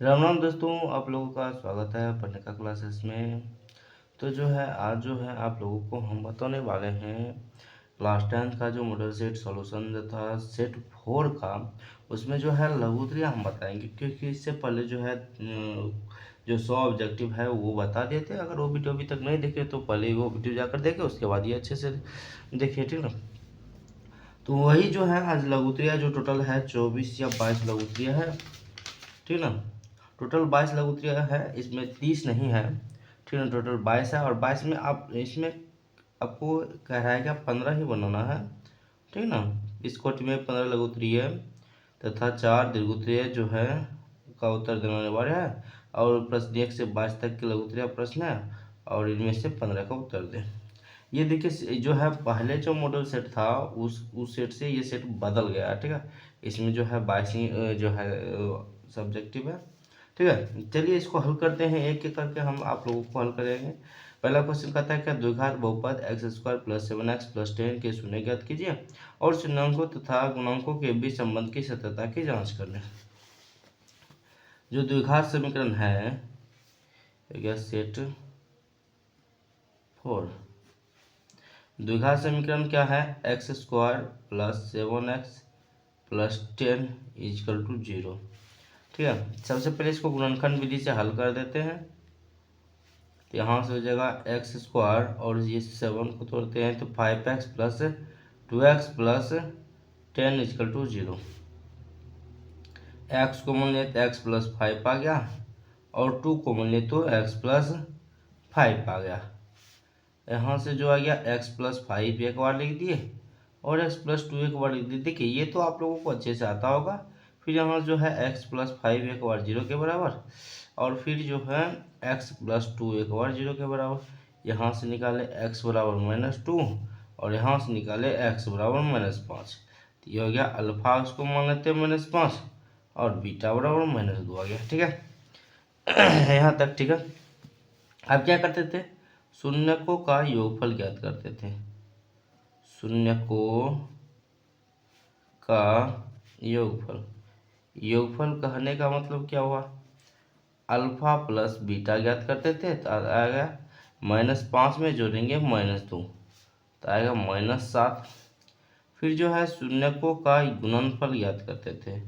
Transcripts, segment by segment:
राम राम दोस्तों, आप लोगों का स्वागत है पढ़ने का क्लासेस में। तो जो है आज जो है आप लोगों को हम बताने वाले हैं क्लास 10 का जो मॉडल सेट सॉल्यूशन जो था सेट 4 का, उसमें जो है लघुत्रियाँ हम बताएंगे, क्योंकि इससे पहले जो है जो 100 ऑब्जेक्टिव है वो बता दिए थे। अगर वो वीडियो अभी तक नहीं देखे तो पहले वो वीडियो जाकर देखे, उसके बाद ये अच्छे से देखिए, ठीक ना। तो वही जो है आज लघुत्रियाँ जो टोटल है 24 या 22 लघुत्रियाँ है, ठीक ना। टोटल 22 लघुत्रियाँ है, इसमें 30 नहीं है, ठीक है। टोटल 22 है और 22 में आप इसमें आपको कह रहा है कि आप 15 ही बनाना है, ठीक ना। इस कोटि में 15 लघुत्रिय तथा 4 दीर्घोत्तरीय जो है का उत्तर देना अनिवार्य है। और प्रश्न 1 से 22 तक के लघुत्तरीय प्रश्न है और इनमें से 15 का उत्तर दें। ये देखिए जो है पहले जो मॉडल सेट था उस सेट से ये सेट बदल गया, ठीक है। इसमें जो है 22 जो है सब्जेक्टिव है, ठीक है। चलिए इसको हल करते हैं, एक एक करके हम आप लोगों को हल करेंगे। पहला क्वेश्चन कहता है क्या द्विघात बहुपद x square plus 7x plus 10 के शून्य ज्ञात कीजिए और शून्याङ्कों तथा गुणांकों के बीच संबंध की सत्यता की जांच कर लें। जो द्विघात समीकरण है सेट 4। द्विघात समीकरण क्या है? X square plus 7x plus 10 equal to 0, ठीक है। सबसे पहले इसको गुणनखंड विधि से हल कर देते हैं। तो यहाँ से हो जाएगा एक्स स्क्वायर और ये 7 को तोड़ते हैं तो 5x plus 2x plus 10 equal to 0। X को मान लिया तो एक्स प्लस 5 आ गया और 2 को मान लिया तो एक्स प्लस 5 आ गया। यहाँ से जो आ गया एक्स प्लस 5 एक बार लिख दिए और एक्स प्लस 2 एक बार लिख दिए। देखिए ये तो आप लोगों को अच्छे से आता होगा। फिर यहाँ जो है एक्स प्लस 5 एक बार 0 के बराबर और फिर जो है एक्स प्लस 2 एक बार 0 के बराबर। यहाँ से निकाले एक्स बराबर -2 और यहाँ से निकाले एक्स बराबर -5। तो ये हो गया अल्फा, उसको मान लेते हैं -5 और बीटा बराबर -2 आ गया, ठीक है। यहाँ तक ठीक है। अब क्या करते थे? शून्यकों का योगफल ज्ञात करते थे। शून्यकों का योगफल, योगफल कहने का मतलब क्या हुआ? अल्फा प्लस बीटा ज्ञात करते थे तो आएगा -5 में जोड़ेंगे -2 तो आएगा -7। फिर जो है शून्यकों का गुणनफल ज्ञात करते थे।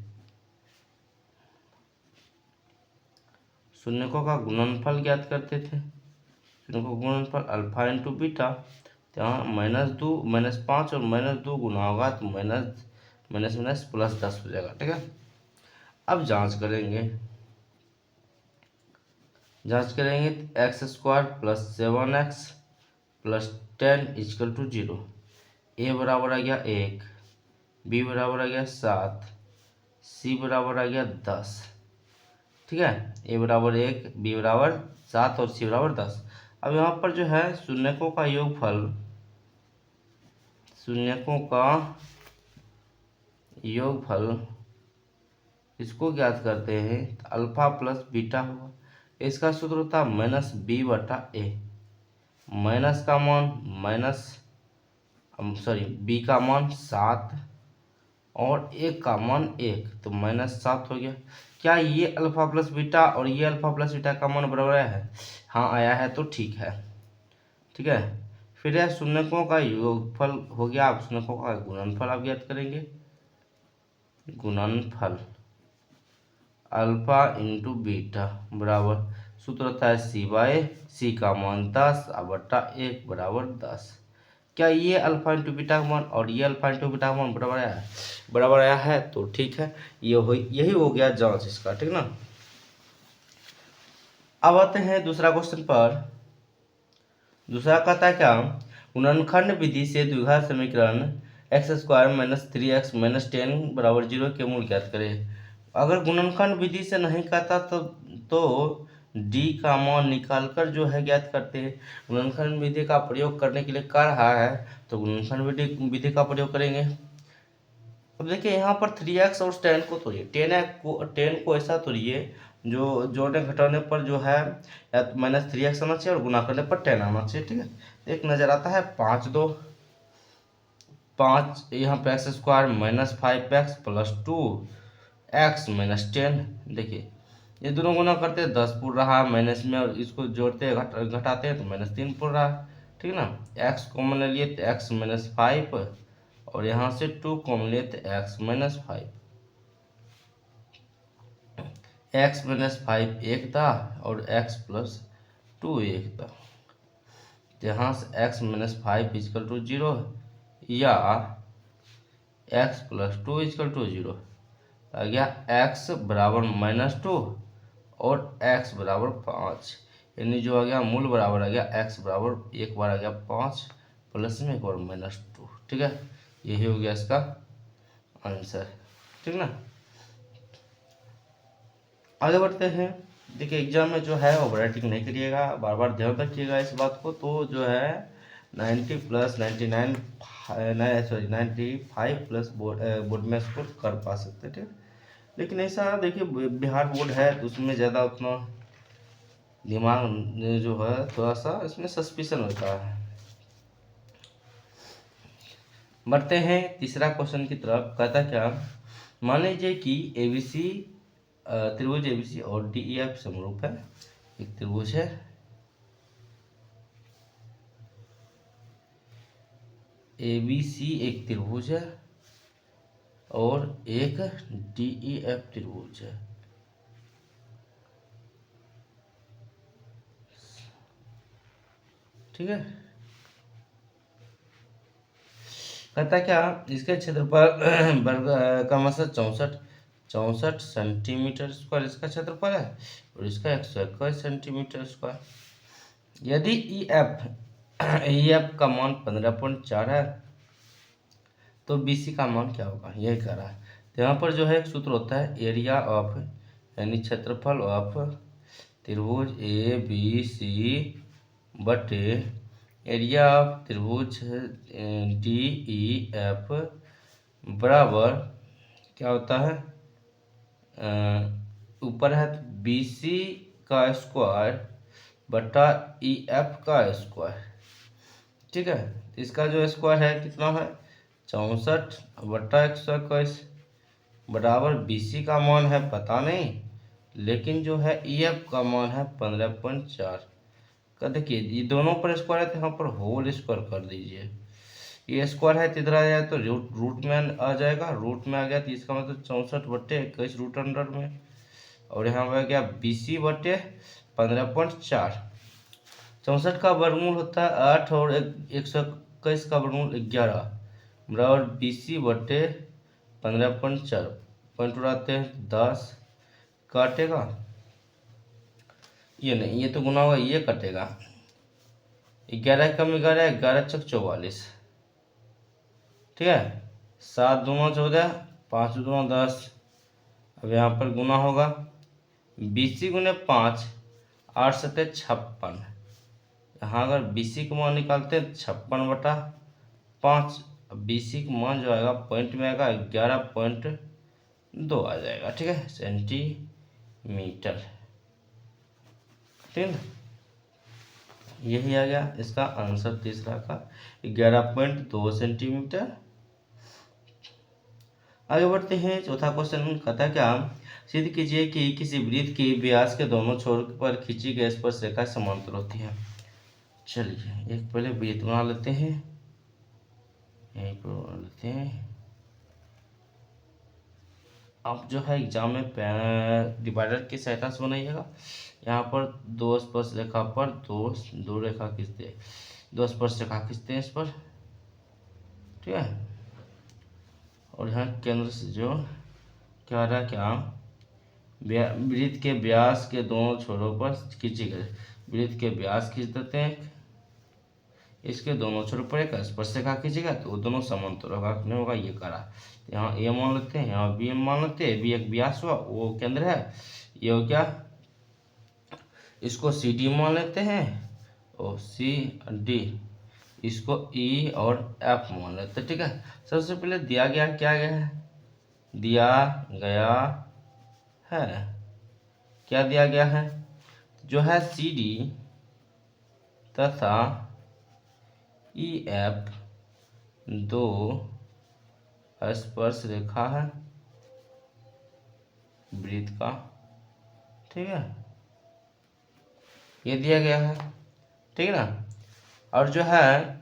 शून्यकों का गुणनफल ज्ञात करते थे। शून्यकों का गुणनफल अल्फा इंटू बीटा, तो यहाँ -2 -5 और -2 गुना होगा तो माइनस माइनस माइनस प्लस 10 हो जाएगा, ठीक है। अब जांच करेंगे तो x square plus 7x plus 10 equal to 0। A बराबर आ गया 1, बी बराबर आ गया 7, सी बराबर आ गया 10, ठीक है। ए बराबर 1, बी बराबर 7 और सी बराबर 10। अब यहाँ पर जो है शून्यकों का योगफल, शून्यकों का योगफल इसको ज्ञात करते हैं तो अल्फा प्लस बीटा होगा। इसका सूत्र होता है -b/a। माइनस का मान बी का मान 7 और एक का मान 1 तो -7 हो गया। क्या ये अल्फा प्लस बीटा और ये अल्फा प्लस बीटा का मान बराबर आया है? हाँ आया है, तो ठीक है, ठीक है। फिर यह शून्यकों का योगफल हो गया। अब शून्यकों का गुणनफल आप ज्ञात करेंगे। गुणनफल अल्फा इंटू बीटा बराबर सूत्र होता है सी का मान 10/1 बराबर 10। क्या ये अल्फा इंटू बीटा का मान और ये अल्फा इंटू बीटा का मान बराबर आया है? बराबर आया है, तो ठीक है। यही हो गया जांच इसका, ठीक ना। अब आते हैं दूसरा क्वेश्चन पर। दूसरा कहता है क्या? गुणनखंड विधि से द्विघात समीकरण एक्स स्क्वायर -3x -10 बराबर 0 के मूल ज्ञात करें। अगर गुणनखंड विधि से नहीं कहता तो डी का मान निकालकर जो है ज्ञात करते हैं। गुणनखंड विधि का प्रयोग करने के लिए कह रहा है तो गुणनखंड विधि का प्रयोग करेंगे। अब देखिए यहाँ पर 3x और 10 को तोड़िए, 10 को ऐसा तोड़िए जो जोड़ने घटाने पर जो है -3x आना चाहिए और गुना करने पर 10 आना चाहिए, ठीक है। एक नजर आता है 5 2 5, यहाँ पे x square -5x plus 2x -10। देखिए ये दोनों गुना करते हैं 10 पुर रहा माइनस में, और इसको जोड़ते हैं घटाते हैं तो -3 पुर रहा। ठीक ना। x कॉमन ले लिए तो x-5, और यहाँ से 2 कॉमन लिए तो x-5। x-5 एक था और x+2 एक था। यहाँ से x-5 इक्वल टू 0 या x+2 इक्वल टू 0 आ गया। x बराबर -2 और x बराबर 5, यानी जो आ गया मूल बराबर आ गया x बराबर एक बार आ गया 5 प्लस में एक बार -2। ठीक है, यही हो गया इसका आंसर। ठीक ना। आगे बढ़ते हैं। देखिए एग्जाम में जो है ओवर राइटिंग नहीं करिएगा, बार बार ध्यान रखिएगा इस बात को। तो जो है 90 प्लस 99 95 प्लस बोर्ड में स्कोर कर पा सकते हैं। ठीक, लेकिन ऐसा देखिए बिहार बोर्ड है तो उसमें ज़्यादा उतना दिमाग जो है थोड़ा सा इसमें सस्पिशन होता है। बढ़ते हैं तीसरा क्वेश्चन की तरफ। कहता क्या, मान लीजिए कि ABC त्रिभुज ABC और DEF समरूप है। एक त्रिभुज है ABC, एक त्रिभुज है और एक DEF त्रिभुज है। ठीक है, कहता क्या, इसके क्षेत्रफल वर्ग क्रमशः 64 सेंटीमीटर स्क्वायर इसका क्षेत्रफल है और इसका 121 सेंटीमीटर स्क्वायर। यदि EF का मान 15.4 है तो BC का मान क्या होगा, यही कह रहा है। तो यहाँ पर जो है एक सूत्र होता है एरिया ऑफ, यानी क्षेत्रफल ऑफ त्रिभुज ABC बटे एरिया ऑफ त्रिभुज DEF बराबर क्या होता है, ऊपर है तो BC का स्क्वायर बटा EF का स्क्वायर। ठीक है, इसका जो स्क्वायर है कितना है 64 बटा 121 बराबर BC का मान है पता नहीं, लेकिन जो है EF का मान है 15.4 का। देखिए ये दोनों पर स्क्वायर है तो यहाँ पर होल स्क्वायर कर दीजिए। ये स्क्वायर है तो इधर आ जाए तो रूट में आ जाएगा, रूट में आ गया तो इसका मतलब 64/21 रूट अंडर में, और यहाँ पर आ गया BC बटे 15.4। 64 का वर्गमूल होता है 8 और 121 का वर्गमूल 11 बराबर BC बटे 15.4। पॉइंट उड़ाते हैं 10 काटेगा, ये नहीं, ये तो गुना होगा, ये कटेगा 11 कम 11 11 चक 44। ठीक है, 7 दूना 14 5 दूना 10। अब यहाँ पर गुना होगा BC गुने 5 8 सत्ते 56। यहाँ अगर BC का मान निकालते हैं 56/5। BC का मान जो आएगा पॉइंट में आएगा 11.2 आ जाएगा। ठीक है, सेंटीमीटर। ठीक है, यही आ गया इसका आंसर तीसरा का 11.2 सेंटीमीटर। आगे बढ़ते हैं। चौथा क्वेश्चन कहता है क्या, सिद्ध कीजिए कि किसी वृत्त की व्यास के दोनों छोर पर खींची गई स्पर्श रेखा समांतर होती है। चलिए एक पहले वृत्त बना लेते हैं, यहीं पर बना लेते हैं। आप जो है एग्जाम में डिवाइडर की सहायता से बनाइएगा। यहाँ पर दो स्पर्श रेखा पर दो रेखा खींचते हैं, दो स्पर्श रेखा खींचते हैं इस पर। ठीक है, और यहाँ केंद्र से जो क्या रहा, क्या वृत्त के व्यास के दोनों छोरों पर खींची गई, वृत्त के व्यास खींच देते हैं, इसके दोनों छोरों पर एक स्पर्श रेखा खींचेगा तो वो दोनों समांतर होगा, नहीं होगा, ये करा। यहाँ ए मान लेते हैं, यहाँ बी मान लेते हैं, बी एक व्यास हुआ वो केंद्र है, ये हो गया, इसको सी डी मान लेते हैं और सी डी, इसको ई और एफ मान लेते हैं। ठीक है, सबसे पहले दिया गया क्या गया है, दिया गया है, क्या दिया गया है, जो है सी डी तथा ई एफ दो स्पर्श रेखा है वृत्त का ठीक है, ये दिया गया है, ठीक है ना। और जो है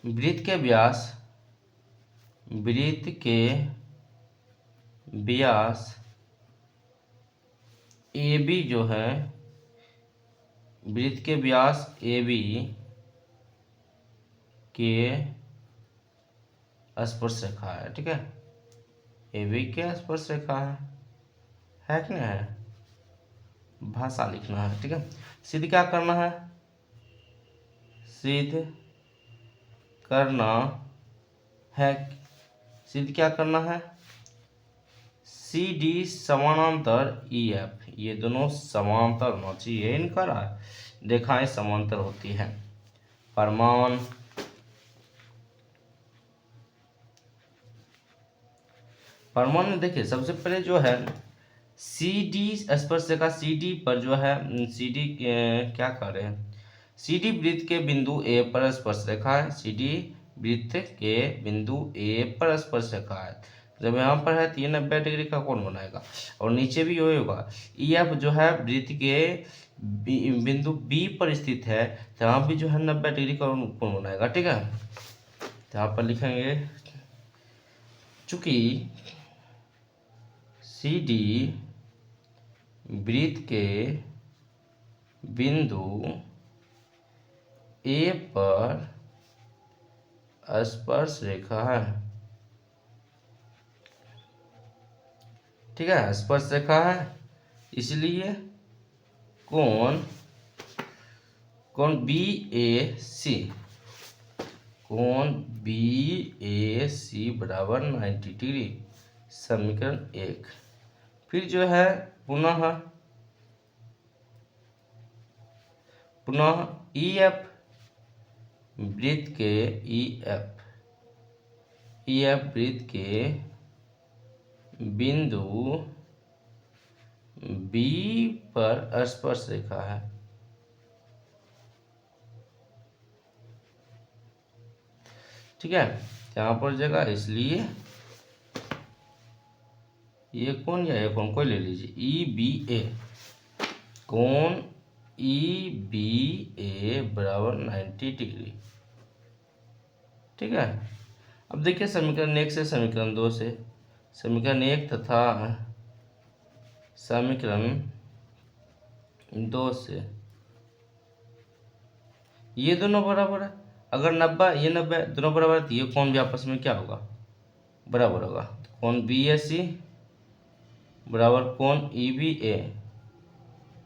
वृत्त के व्यास ए बी जो है, वृत्त के व्यास ए बी के स्पर्श रेखा है, ठीक है, ए बी के स्पर्श रेखा है कि नहीं है, भाषा लिखना है, ठीक है। सिद्ध क्या करना है, सिद्ध करना है, सिद्ध क्या करना है, सी डी समानांतर ई एफ, ये दोनों समांतर होना चाहिए, इनका रेखाएं समांतर होती हैं। प्रमाण में देखिए सबसे पहले जो है सी डी स्पर्श रेखा सी डी पर जो है सी डी क्या कर रहे हैं, सी डी वृत्त के बिंदु ए पर स्पर्श रेखा है, सी डी वृत्त के बिंदु ए पर स्पर्श रेखा है। जब यहाँ पर है तो ये 90 डिग्री का कोण बनाएगा, और नीचे भी वही होगा। ई एफ जो है वृत्त के बिंदु बी पर स्थित है, तो यहाँ भी जो है 90 डिग्री का कोण बनाएगा, ठीक है। तो यहाँ पर लिखेंगे चूंकि सी डी वृत्त के बिंदु ए पर स्पर्श रेखा है, ठीक है, स्पर्श रेखा है, इसलिए कोण बी ए सी, कोण बी ए सी बराबर 90 डिग्री, समीकरण 1। फिर जो है पुनः ई एफ वृत्त के वृत्त के बिंदु बी पर स्पर्श रेखा है, ठीक है। यहाँ पर जगह, इसलिए ये कौन या ये कौन कोई ले लीजिए, ई बी ए, कोण ई बी ए बराबर 90 डिग्री, ठीक है। अब देखिए समीकरण 1 से समीकरण 2 से, समीकरण 1 तथा समीकरण 2 से ये दोनों बराबर है। अगर 90 ये 90 दोनों बराबर है तो ये कोण भी आपस में क्या होगा, बराबर होगा। कोण बी ए सी बराबर कोण ई बी ए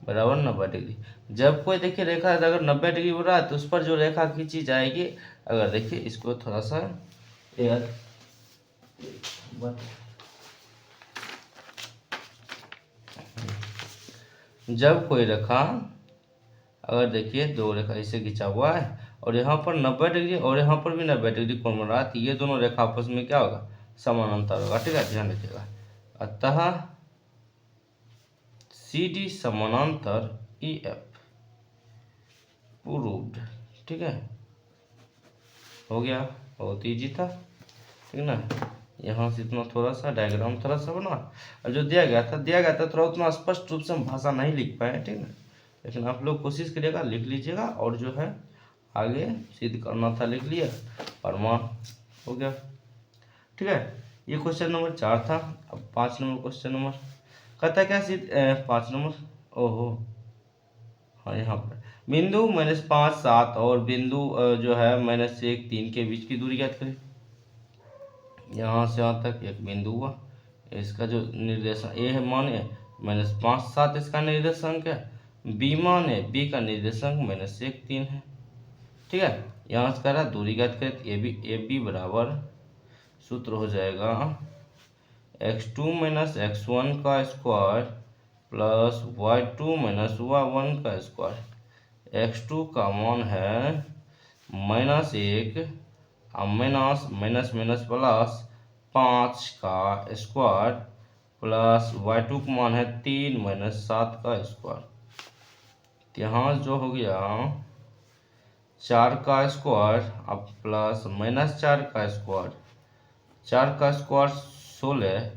बराबर 90 डिग्री। जब कोई देखिए रेखा अगर 90 डिग्री हो रहा है तो उस पर जो रेखा खींची जाएगी, अगर देखिए इसको थोड़ा सा जब कोई रेखा, अगर देखिए दो रेखा इसे खींचा हुआ है और यहाँ पर 90 डिग्री और यहाँ पर भी 90 डिग्री कोण बन रहा है, तो ये दोनों रेखा आपस में क्या होगा, समानांतर होगा, ठीक है, ध्यान रखिएगा। अतः सी डी समानांतर ई एफ प्रूव्ड, ठीक है, हो गया, बहुत ईजी था, ठीक ना। यहाँ से इतना थोड़ा सा डायग्राम थोड़ा सा बना, और जो दिया गया था थोड़ा उतना स्पष्ट रूप से हम भाषा नहीं लिख पाए, ठीक है, लेकिन आप लोग कोशिश करिएगा, लिख लीजिएगा, और जो है आगे सिद्ध करना था लिख लिया, प्रमाण हो गया, ठीक है। ये क्वेश्चन नंबर 4 था। अब 5 नंबर क्वेश्चन नंबर कहता है क्या, सिद्ध 5 नंबर, ओहो हाँ, यहाँ पर बिंदु -5 7 और बिंदु जो है -1 3 के बीच की दूरी ज्ञात करें। यहाँ से यहाँ तक एक बिंदु हुआ, इसका जो निर्देशांक ए है मान है -5 7 इसका निर्देशांक है, बी मान है, बी का निर्देशांक -1 3 है, ठीक है। यहाँ से कह रहा दूरी ज्ञात करें, ए बी बराबर सूत्र हो जाएगा x2 - x1 का स्क्वायर प्लस y2 - y1 का स्क्वायर। x2 का मान है -1 माइनस प्लस 5 का स्क्वायर प्लस y2 का मान है 3 - 7 का स्क्वायर। यहाँ जो हो गया 4 का स्क्वायर अब प्लस -4 का स्क्वायर, 4 का स्क्वायर 16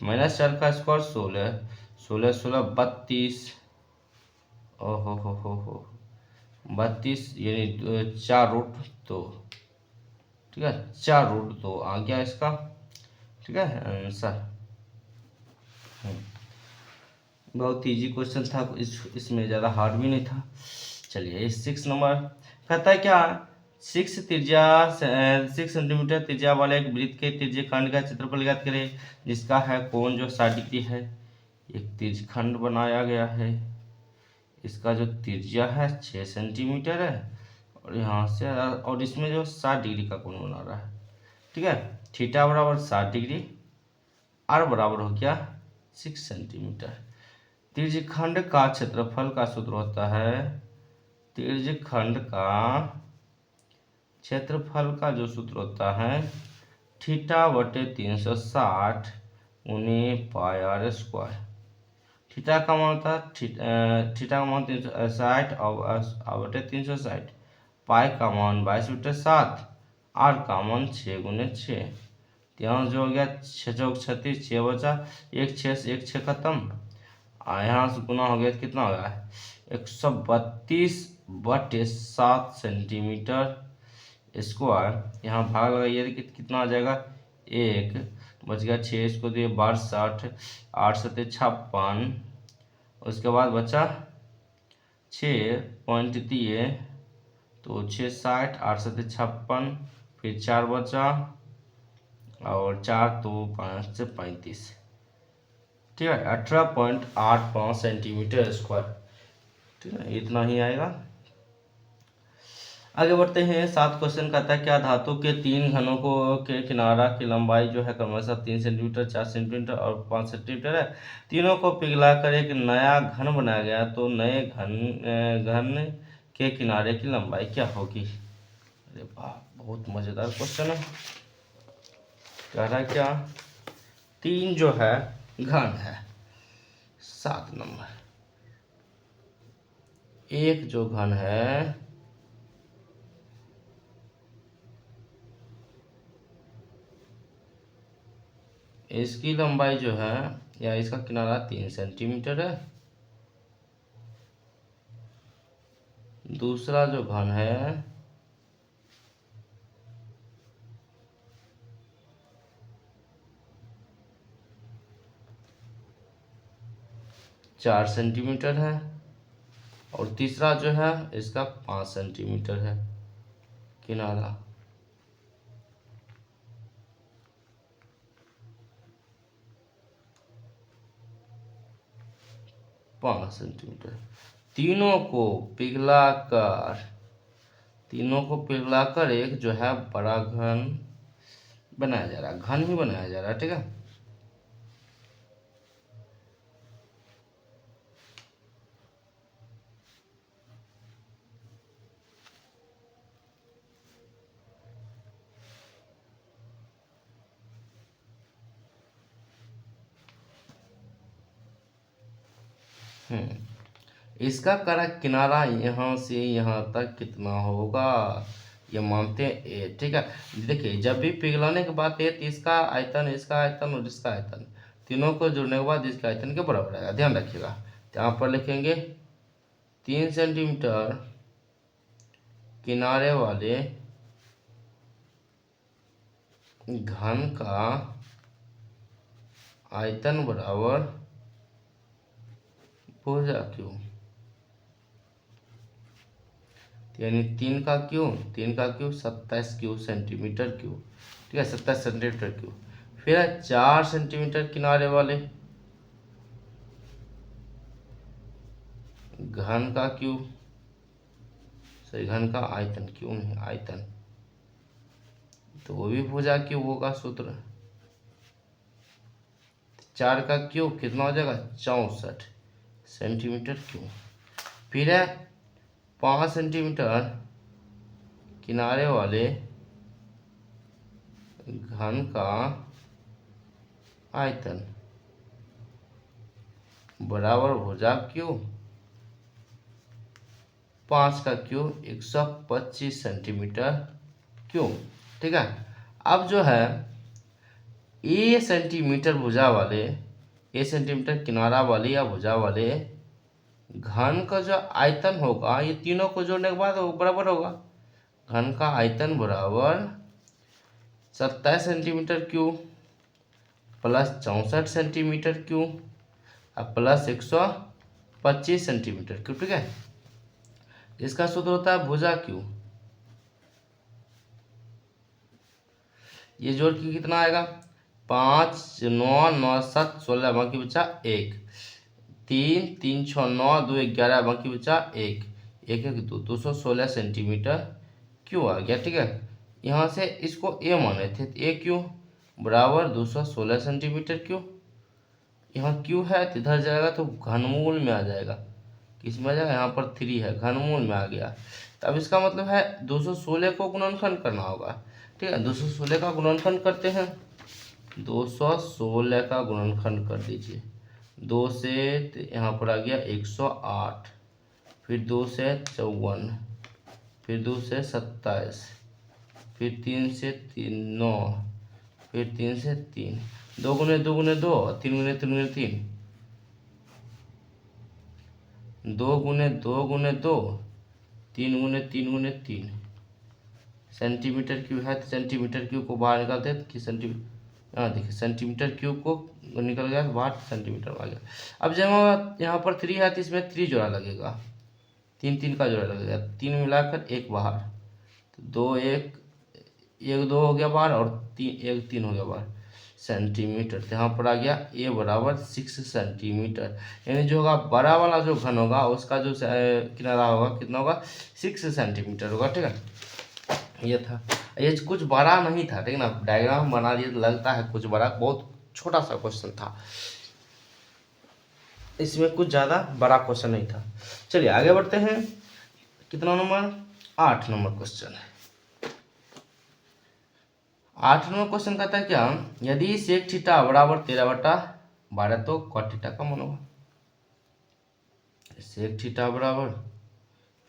-4 का स्क्वायर 16, 16 16 32। ओहो हो 32 यानी 4√2। ठीक है, 4√2 आ गया इसका। ठीक है आंसर। बहुत इजी क्वेश्चन था, इसमें ज़्यादा हार्ड भी नहीं था। चलिए 6 नंबर कहता है क्या, 6 सेंटीमीटर त्रिज्या वाले एक वृत्त के त्रिज्य खंड का क्षेत्रफल ज्ञात करें जिसका है कोण जो 60 डिग्री है। एक त्रिज्य खंड बनाया गया है, इसका जो त्रिज्या है 6 सेंटीमीटर है, और यहाँ से और इसमें जो 60 डिग्री का कोण बना रहा है। ठीक है, थीटा बराबर 60 डिग्री, आर बराबर हो गया 6 सेंटीमीटर। त्रिज्यखंड का क्षेत्रफल का सूत्र होता है, त्रिज्यखंड का क्षेत्रफल का जो सूत्र होता है थीटा बटे 360 गुने पाई आर स्क्वायर। थीटा का मान होता है थीटा का मान 360 और बटे 360, पाई का मान 22/7, आर का मान 6 × 6। यहाँ जो हो गया 6 चौक 36, 6 बचा, 1 6 से 1 6 खत्म, यहाँ से गुना हो गया तो कितना हो गया 132/7 सेंटीमीटर स्क्वायर। यहाँ भाग लगाइए तो कितना आ जाएगा, 1 बच गया 6, इसको दिए 12 60, 8 7 56, उसके बाद बचा 6 पॉइंट दिए तो 6 60, 8 7 56, फिर 4 बचा और 4 तो 5 से 35। ठीक है, 18.85 सेंटीमीटर स्क्वायर। ठीक है, इतना ही आएगा। आगे बढ़ते हैं। 7 क्वेश्चन कहता है क्या धातु के 3 घनों को के किनारा की लंबाई जो है क्रमशः 3 सेंटीमीटर, 4 सेंटीमीटर और 5 सेंटीमीटर है। तीनों को पिघलाकर एक नया घन बनाया गया, तो नए घन के किनारे की लंबाई क्या होगी। अरे वाह, बहुत मजेदार क्वेश्चन है। कह रहा है क्या, 3 जो है घन है। 7 नंबर, एक जो घन है इसकी लंबाई जो है या इसका किनारा 3 सेंटीमीटर है। दूसरा जो घन है चार सेंटीमीटर है, और तीसरा जो है इसका 5 सेंटीमीटर है किनारा। पाँच सेंटीमीटर। तीनों को पिघलाकर एक जो है बड़ा घन बनाया जा रहा है, घन ही बनाया जा रहा है। ठीक है, इसका किनारा यहाँ से यहाँ तक कितना होगा, ये मानते हैं ए। ठीक है, देखिए जब भी पिघलाने की बात है तो इसका आयतन, इसका आयतन और इसका आयतन तीनों को जोड़ने के बाद इसके आयतन के बराबर आएगा। ध्यान रखिएगा, तो यहाँ पर लिखेंगे 3 सेंटीमीटर किनारे वाले घन का आयतन बराबर भुजा क्यू, यानी 3 का क्यू 27 क्यू सेंटीमीटर क्यू। ठीक है, 27 सेंटीमीटर क्यू। फिर है 4 सेंटीमीटर किनारे वाले घन का क्यू, सही घन का आयतन, क्यू नहीं आयतन, तो वो भी भुजा क्यू होगा सूत्र। 4 का क्यू कितना हो जाएगा 64 सेंटीमीटर क्यू। फिर है 5 सेंटीमीटर किनारे वाले घन का आयतन बराबर भुजा क्यू, 5 का क्यू 125 सेंटीमीटर क्यू। ठीक है, अब जो है ए सेंटीमीटर भुजा वाले ए सेंटीमीटर किनारा वाले या भुजा वाले घन का जो आयतन होगा ये तीनों को जोड़ने के बाद वो बराबर होगा। घन का आयतन बराबर 27 centimetre cube plus 64 centimetre cube और प्लस 125 सेंटीमीटर क्यूब। ठीक है, इसका सूत्र होता है भुजा क्यूब। ये जोड़ के कितना आएगा 5 9 9 7 16 बाकी बचा 1 3 3 6 9 2 11 बाकी बचा 1 1 1 2 216 सेंटीमीटर क्यों आ गया। ठीक है, यहाँ से इसको ए माने थे तो ए क्यों बराबर 216 सेंटीमीटर क्यों। यहाँ क्यों है तो इधर जाएगा तो घनमूल में आ जाएगा। किस में आ जाएगा, यहाँ पर 3 है घनमूल में आ गया। तो अब इसका मतलब है 216 को गुणनखंड करना होगा। ठीक है, 216 का गुणनखंड करते हैं। 216 का गुणनखंड कर दीजिए। 2 से यहाँ पर आ गया 108, फिर 2 से 54, फिर 2 से 27, फिर 3 से 3 9, फिर 3 से 3, 2 गुने 2 गुने 2, 3 गुने 3 गुने 3, 2 गुने 2 गुने 2, 3 गुने 3 गुने 3 सेंटीमीटर क्यूब है। तो सेंटीमीटर क्यूब को बाहर निकालते हैं कि सेंटीमीटर, हाँ देखिए सेंटीमीटर क्यूब को निकल गया तो बाहर सेंटीमीटर में आ गया। अब जब यहाँ पर 3 है तो इसमें 3 जोड़ा लगेगा, 3 3 का जोड़ा लगेगा, 3 मिलाकर 1 बाहर, तो 2 1 1 2 हो गया बाहर और 3 1 3 हो गया बाहर सेंटीमीटर। तो यहाँ पर आ गया ए बराबर 6 सेंटीमीटर। यानी जो होगा बड़ा वाला जो घन होगा उसका जो किनारा होगा कितना होगा 6 सेंटीमीटर होगा। ठीक है, ये था, ये कुछ बड़ा नहीं था। ठीक है ना, डायग्राम बना दिए तो लगता है कुछ बड़ा, बहुत छोटा सा क्वेश्चन था, इसमें कुछ ज़्यादा बड़ा क्वेश्चन नहीं था। चलिए आगे बढ़ते हैं। कितना नंबर 8 नंबर क्वेश्चन है। 8 नंबर क्वेश्चन कहता है क्या, यदि सेक थीटा बराबर 13/12 तो कॉट थीटा का मान होगा। सेक थीटा बराबर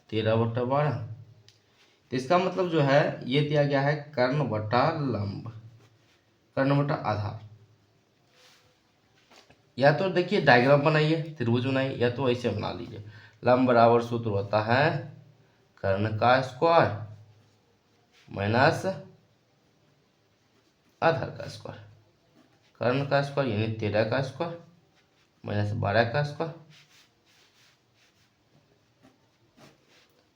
13/12, तो इसका मतलब जो है ये दिया गया है कर्ण बटा लंब, कर्ण बटा आधार। या तो देखिए डायग्राम बनाइए, त्रिभुज बनाइए, या तो ऐसे बना लीजिए। लंब बराबर सूत्र होता है कर्ण का स्क्वायर माइनस आधार का स्क्वायर। कर्ण का स्क्वायर यानी 13 का स्क्वायर माइनस 12 का स्क्वायर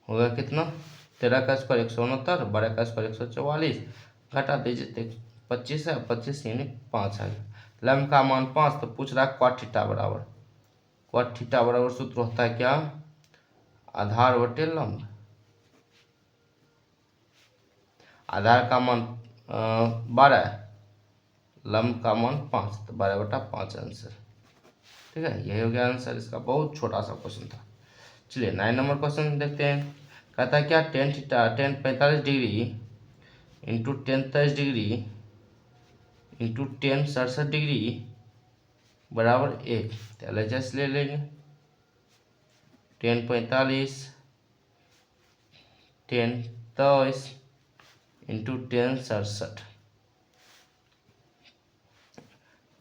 होगा कितना 13 का स्क्वायर 169, 12 का स्क्वायर 144, घटा दीजिए 25 है, 25 यानी 5 है। लंब का मान 5, तो पूछ रहा है कॉट थीटा बराबर, कॉट थीटा बराबर सूत्र होता है क्या आधार बटे लंब। आधार का मान 12 है, लंब का मान 5, तो 12/5 आंसर। ठीक है, यही हो गया आंसर इसका, बहुत छोटा सा क्वेश्चन था। चलिए 9 नंबर क्वेश्चन देखते हैं। कहता है क्या tan theta 45 degree into 30 degree into 67 degree बराबर 1। तो LHS ले लेंगे। 45 10 इंटू 67,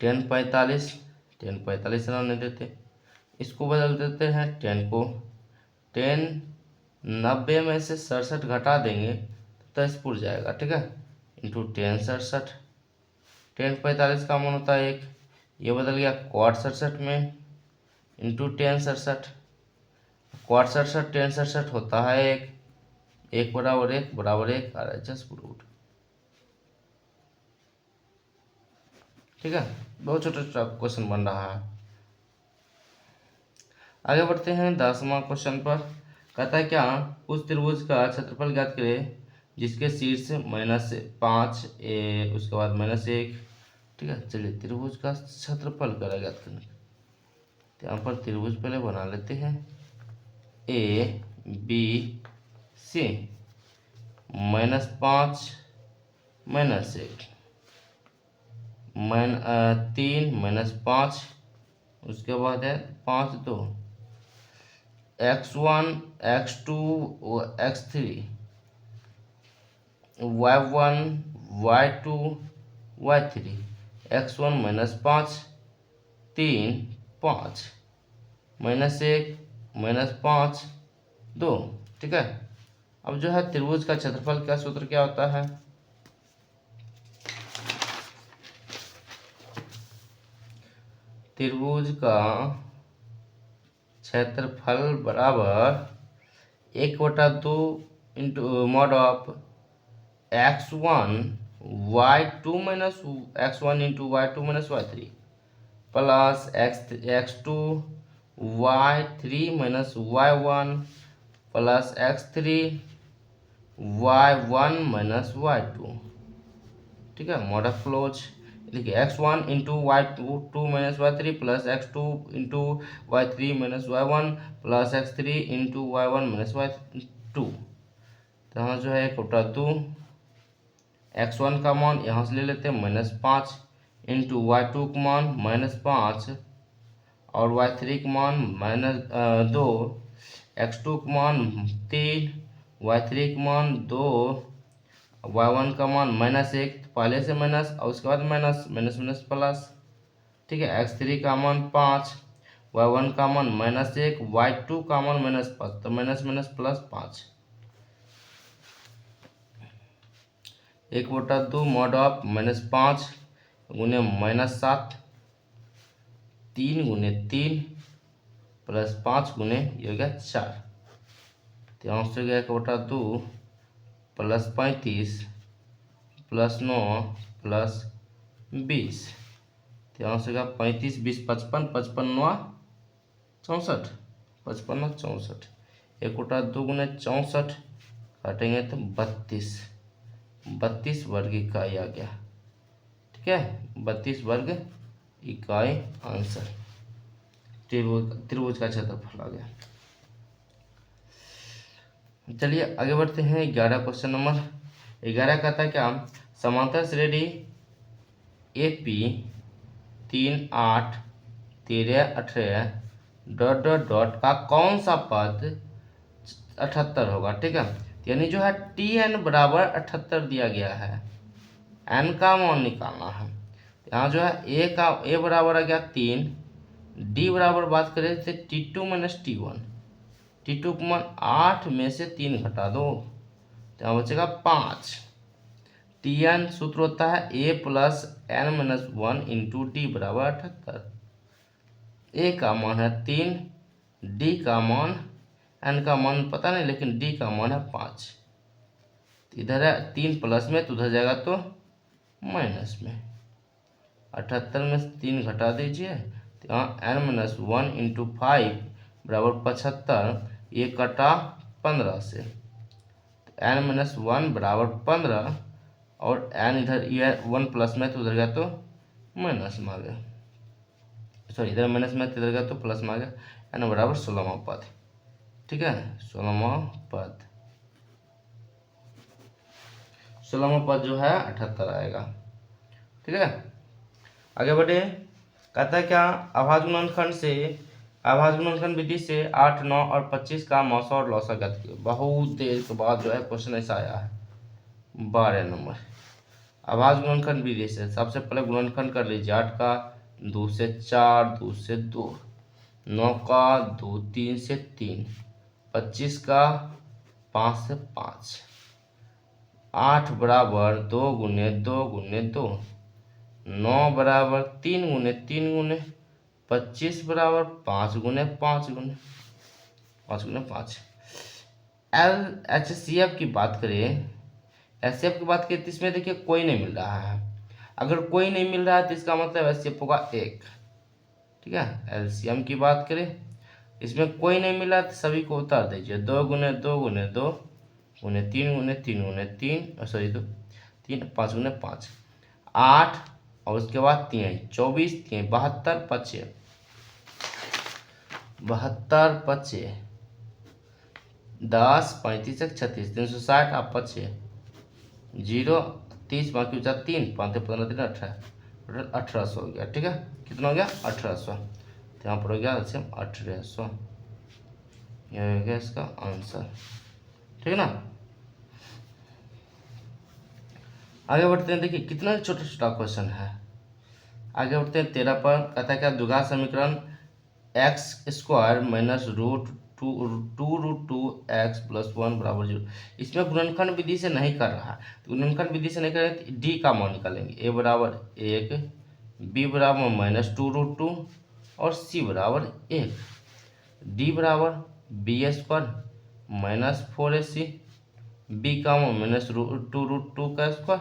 10 45 रहने देते, इसको बदल देते हैं 10 को, 10 90 में से 67 घटा देंगे तो 10 पुर जाएगा। ठीक है, इंटू 10 67, 10 45 का मान होता है 1, ये बदल गया क्वाट 67 में, इंटू 10 67, क्वाट 67 10 67 होता है 1, 1 बराबर 1 बराबर 1 RHS प्रूव्ड। ठीक है, बहुत छोटा छोटा क्वेश्चन बन रहा है। आगे बढ़ते हैं 10वां क्वेश्चन पर। कहता है क्या उस त्रिभुज का क्षेत्रफल ज्ञात करें जिसके शीर्ष -5 उसके बाद -1। ठीक है, चलिए त्रिभुज का क्षेत्रफल करा ज्ञात करने, तो यहाँ पर त्रिभुज पहले बना लेते हैं ABC, -5 -1 3 -5, उसके बाद है 5 2, x1 x2 x3 y1 y2 y3, x1 -5 3 5 -1 -5 2। ठीक है। अब जो है त्रिभुज का क्षेत्रफल का सूत्र क्या होता है? त्रिभुज का क्षेत्रफल बराबर 1/2 into mod of x1 y2 minus x1 into y2 minus y3 plus x2 y3 minus y1 plus x3 y1 minus y2। ठीक है, मॉडल क्लोज। देखिए x1 into y2 minus y3 plus x2 into y3 minus y1 plus x3 into y1 minus y2। तो यहाँ जो है 1/2 x1 का मान यहाँ से ले लेते हैं -5 इंटू y2 का मान -5 और y3 का मान -2, x2 का मान 3, y3 का मान 2, y1 का मान -1, पहले से माइनस और उसके बाद माइनस माइनस माइनस प्लस। ठीक है, x3 का मान 5, y1 का मान -1, y2 का मान -5, तो minus minus plus 5। 1/2 mod of -5 गुने -7 3 गुने 3 प्लस 5 गुने ये हो गया 4। तो यहाँ से हो गया 1/2 प्लस 35 प्लस 9 प्लस 20। तो यहाँ से हो गया 35 20 55 55 9 64 55 64। 1/2 गुने 64 काटेंगे तो 32 वर्ग इकाई आ गया। ठीक है, 32 वर्ग इकाई आंसर त्रिभुज का क्षेत्रफल आ गया। चलिए आगे बढ़ते हैं। 11 क्वेश्चन नंबर 11 कहता है क्या? समांतर श्रेणी AP 3 8 13 18 डॉट डॉट डॉट का कौन सा पद 78 होगा? ठीक है, यानी जो है TN बराबर 78 दिया गया है, N का मान निकालना है। यहाँ जो है A बराबर आ गया 3, D बराबर बात करें तो T2 माइनस T1, T2 का मान 8 में से 3 घटा दो तो यहाँ बचेगा 5। TN सूत्र होता है A plus N minus 1 into D बराबर 78। A का मान है 3, D का मान, N का मान पता नहीं लेकिन D का मान है 5। इधर है 3 प्लस में तो उधर जाएगा तो माइनस में। 78 में से 3 घटा दीजिए तो यहाँ n माइनस 1 इंटू 5 बराबर 75। ये कटा 15 से तो n माइनस 1 बराबर 15 और n इधर ये 1 प्लस में तो उधर गया तो माइनस में आ गया, सॉरी इधर माइनस में इधर गया तो प्लस में आ गया। n बराबर 16वां पद। ठीक है, 16वां पद 16वां पद जो है 78 आएगा। ठीक है, आगे बढ़े। कहता है क्या? आभाज्य गुणनखंड विधि से 8 9 और 25 का मौसा और लौसा ज्ञात कीजिए। बहुत देर के बाद जो है क्वेश्चन ऐसा आया है। 12 नंबर आभाज्य गुणनखंड विधि से सबसे पहले गुणनखंड कर लीजिए। 8 का 2 से 4, 2 से 2, 9 का 2 3 से 3, 25 का 5 से 5। 8 बराबर 2 गुने 2 गुने 2, 9 बराबर 3 गुने 3 गुने, 25 बराबर 5 गुने 5 गुने 5 गुने 5। LHCF की बात करें, HCF की बात करें तो इसमें देखिए कोई नहीं मिल रहा है। अगर कोई नहीं मिल रहा है तो इसका मतलब HCF होगा 1। ठीक है, LCM की बात करें इसमें कोई नहीं मिला तो सभी को उतार दीजिए। 2 गुने 2 गुने 2 गुने 3 गुने 3 गुने 3, सॉरी 3 5 गुने 5, 8 और उसके बाद 3 24 3 72 25 72 25 10 35 36 360 आप 25 0 30 बाकी बचा 3 5 15 3 18 1800 हो गया। ठीक है, कितना हो गया? 1800। तो यहाँ पर हो गया 1800। यह हो गया इसका आंसर। ठीक है ना। आगे बढ़ते हैं। देखिए कितना छोटा छोटा क्वेश्चन है। आगे बढ़ते हैं 13 पर। कहता है क्या, द्विघात समीकरण x square minus root 2 x plus 1 बराबर 0। इसमें गुणनखंड विधि से नहीं कर रहा है, तो गुणनखंड विधि से नहीं करें तो डी का मान निकालेंगे। ए बराबर 1, बी बराबर -2 √2 और सी बराबर 1। डी बराबर बी स्क्वायर -4ac, बी का मान -2 √2 का स्क्वायर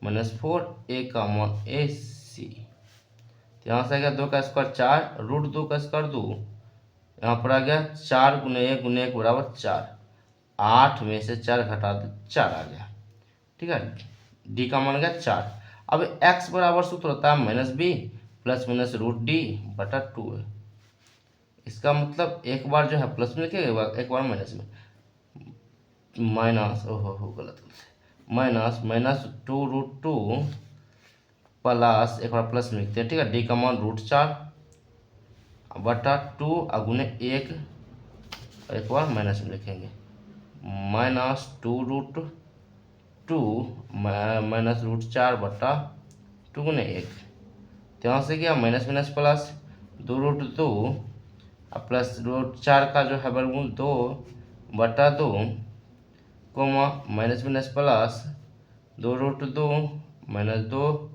-4, ए का मान AC। यहाँ से आ गया 2 का स्क्वायर 4, √2 का स्क्वायर 2, यहाँ पर आ गया 4 × 1 बराबर 4, 8 में से 4 घटा दो 4 आ गया। ठीक है, डी का मान गया 4। अब x बराबर सूत्र होता है -b प्लस माइनस √d/2 है। इसका मतलब एक बार जो है प्लस में लिखेगा, एक बार माइनस में, माइनस गलत -2 √2 प्लस, एक बार प्लस में लिखते हैं। ठीक है, डी का मान √4/2 गुने 1, एक बार माइनस में लिखेंगे, -2 √4/2 गुने 1। तो यहाँ से क्या, माइनस माइनस प्लस 2 √2 प्लस √4 का जो है वर्गमूल 2/2 कोमा माइनस माइनस प्लस 2 √2 -2/2।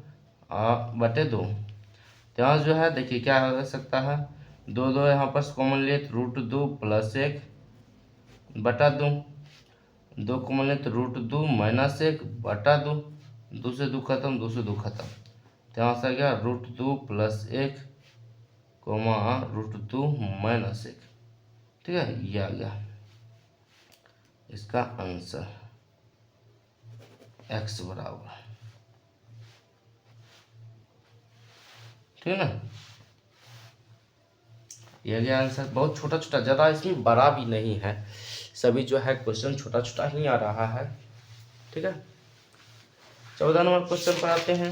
तो यहाँ जो है देखिए क्या हो सकता है, 2 यहाँ पर कॉमन लिए तो √2 प्लस 1/2, 2 कॉमन लिए तो √2 - 1/2, 2 से 2 खत्म, 2 से 2 खत्म। तो यहाँ से आ गया √2 प्लस 1 √2 - 1। ठीक है, ये आ गया इसका आंसर x बराबर। ठीक है ना, ये गया आंसर। बहुत छोटा छोटा, ज़्यादा इसमें बड़ा भी नहीं है, सभी जो है क्वेश्चन छोटा छोटा ही आ रहा है। ठीक है, 14 नंबर क्वेश्चन पर आते हैं।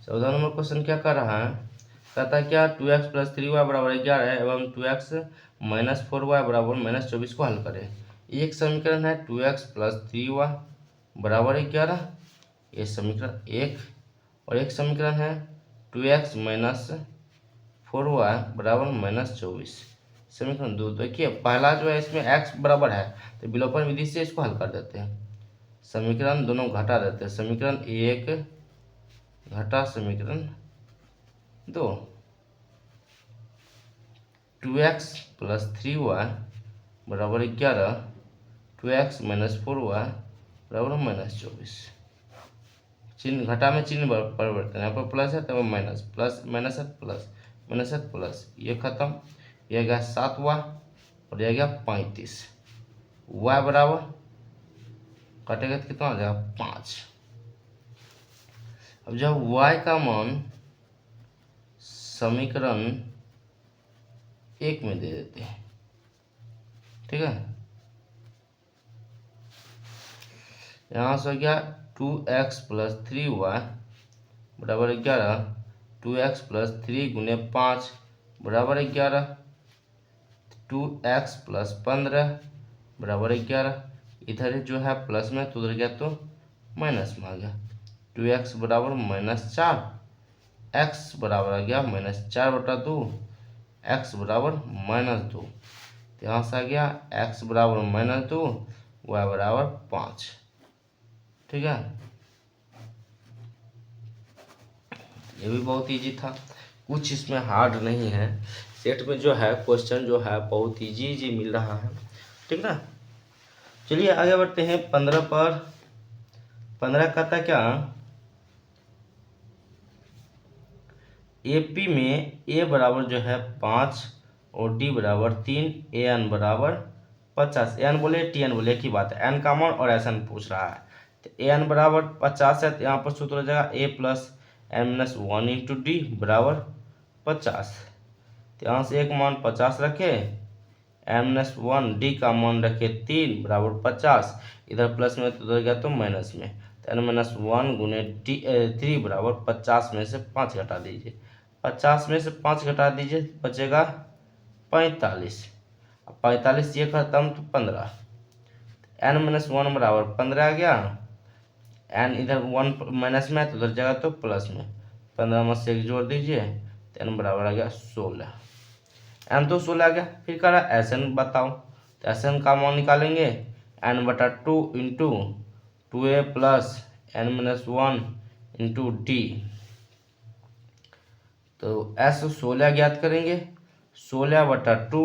14 नंबर क्वेश्चन क्या कर रहा है, कहता है क्या, 2x + 3y = 11 एवं 2x - 4y = -24 को हल करें। एक समीकरण है 2x + 3y = 11, ये समीकरण 1, और एक समीकरण है 2x - 4y = -24, समीकरण 2। देखिए पहला जो है इसमें x बराबर है, तो विलोपन विधि से इसको हल कर देते हैं, समीकरण दोनों घटा देते हैं, समीकरण 1 घटा समीकरण 2, 2x + 3y = 11, 2x - 4y = -24। चिन्ह घटा में चिन्ह परिवर्तन, यहाँ पर प्लस है तो माइनस, प्लस माइनस है प्लस, माइनस है प्लस, ये खत्म, यह गया 7y और यह गया 35, y बराबर कटेगा तो कितना आ जाएगा 5। अब जब y का मान समीकरण 1 में दे देते हैं। ठीक है, यहाँ से हो गया 2x + 3y = 11, 2x + 3 × 5 = 11, 2x + 15 = 11। इधर जो है प्लस में तो उधर गया तो माइनस में आ गया, 2x बराबर -4, x बराबर आ गया -4/2, x बराबर -2। तो यहाँ से आ गया x बराबर -2, y बराबर 5। ठीक है, ये भी बहुत इजी था, कुछ इसमें हार्ड नहीं है। सेट में जो है क्वेश्चन जो है बहुत इजी मिल रहा है। ठीक ना, चलिए आगे बढ़ते हैं 15 पर। 15 कहता क्या, AP में A बराबर जो है 5 और D बराबर 3, AN बराबर 50। AN बोले TN बोले एक ही बात है, N का मान और SN पूछ रहा है। तो AN बराबर 50 है, तो यहाँ पर सूत्र हो जाएगा A + n-1 × D बराबर 50। तो यहाँ से एक मान 50 रखे, n-1 D का मान रखे 3 बराबर 50, इधर प्लस में तो उधर गया तो माइनस में, तो n-1 × 3 बराबर 50 में से 5 घटा दीजिए, 50 में से 5 घटा दीजिए, बचेगा 45, 45 ये खत्म तो 15, n-1 बराबर 15 आ गया, एन इधर 1 माइनस में है तो उधर जाएगा तो प्लस में, 15 में से 1 जोड़ दीजिए तो एन बराबर आ गया 16। एन तो 16 आ गया। फिर कह रहा एस एन बताओ, तो एस एन का मान निकालेंगे एन बटा 2 into 2a plus n minus 1 into D. तो एस 16 ज्ञात करेंगे, 16 बटा 2,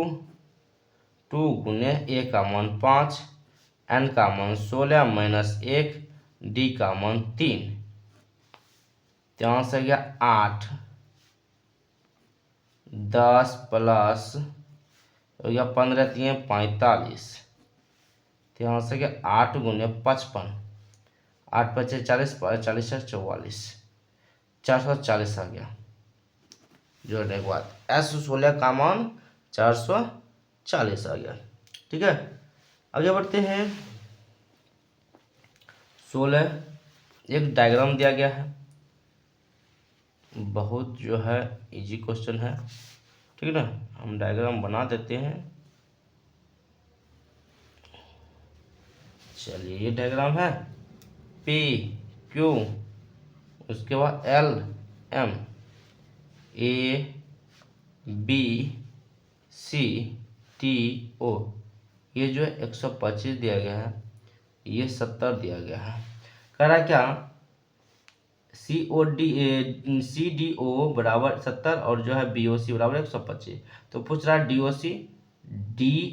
2 गुने ए का मान 5, एन का मान 16 माइनस 1, डी का मान 3, तो यहाँ से गया 8, 10 प्लस हो गया 15 3 45, तो यहाँ से गया 8 गुने 55, 8 पचे 40, 40 है 44, 440 आ गया। जोड़ने के बाद एस 16 का मान 440 आ गया। ठीक है, आगे बढ़ते हैं। 16 एक डायग्राम दिया गया है, बहुत जो है इजी क्वेश्चन है, ठीक है ना। हम डायग्राम बना देते हैं। चलिए ये डायग्राम है पी क्यू, उसके बाद L M, A B C T O, ये जो है 125 दिया गया है, ये 70 दिया गया है। कह रहा क्या सी डी ओ बराबर 70 और जो है बी ओ सी बराबर 125। तो पूछ रहा है डी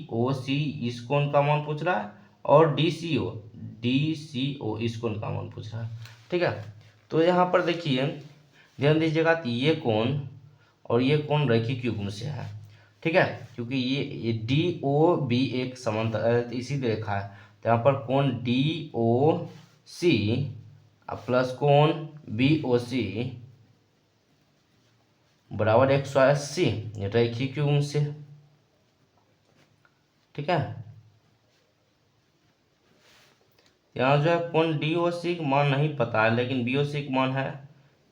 ओ सी इस कोण का मान पूछ रहा है, और डी सी ओ इस कोण का मान पूछ रहा है। ठीक है, तो यहाँ पर देखिए ध्यान दीजिएगा, ये कोण और ये कोण रैखिक युग्म से है। ठीक है, क्योंकि ये डी ओ बी एक समांतर इसी रेखा है, तो यहाँ पर कोण डी ओ सी प्लस कोण बी ओ सी बराबर 180 रैखिक युग्म से। ठीक है, यहाँ जो है कोण डी ओ सी का मान नहीं पता है, लेकिन बी ओ सी का मान है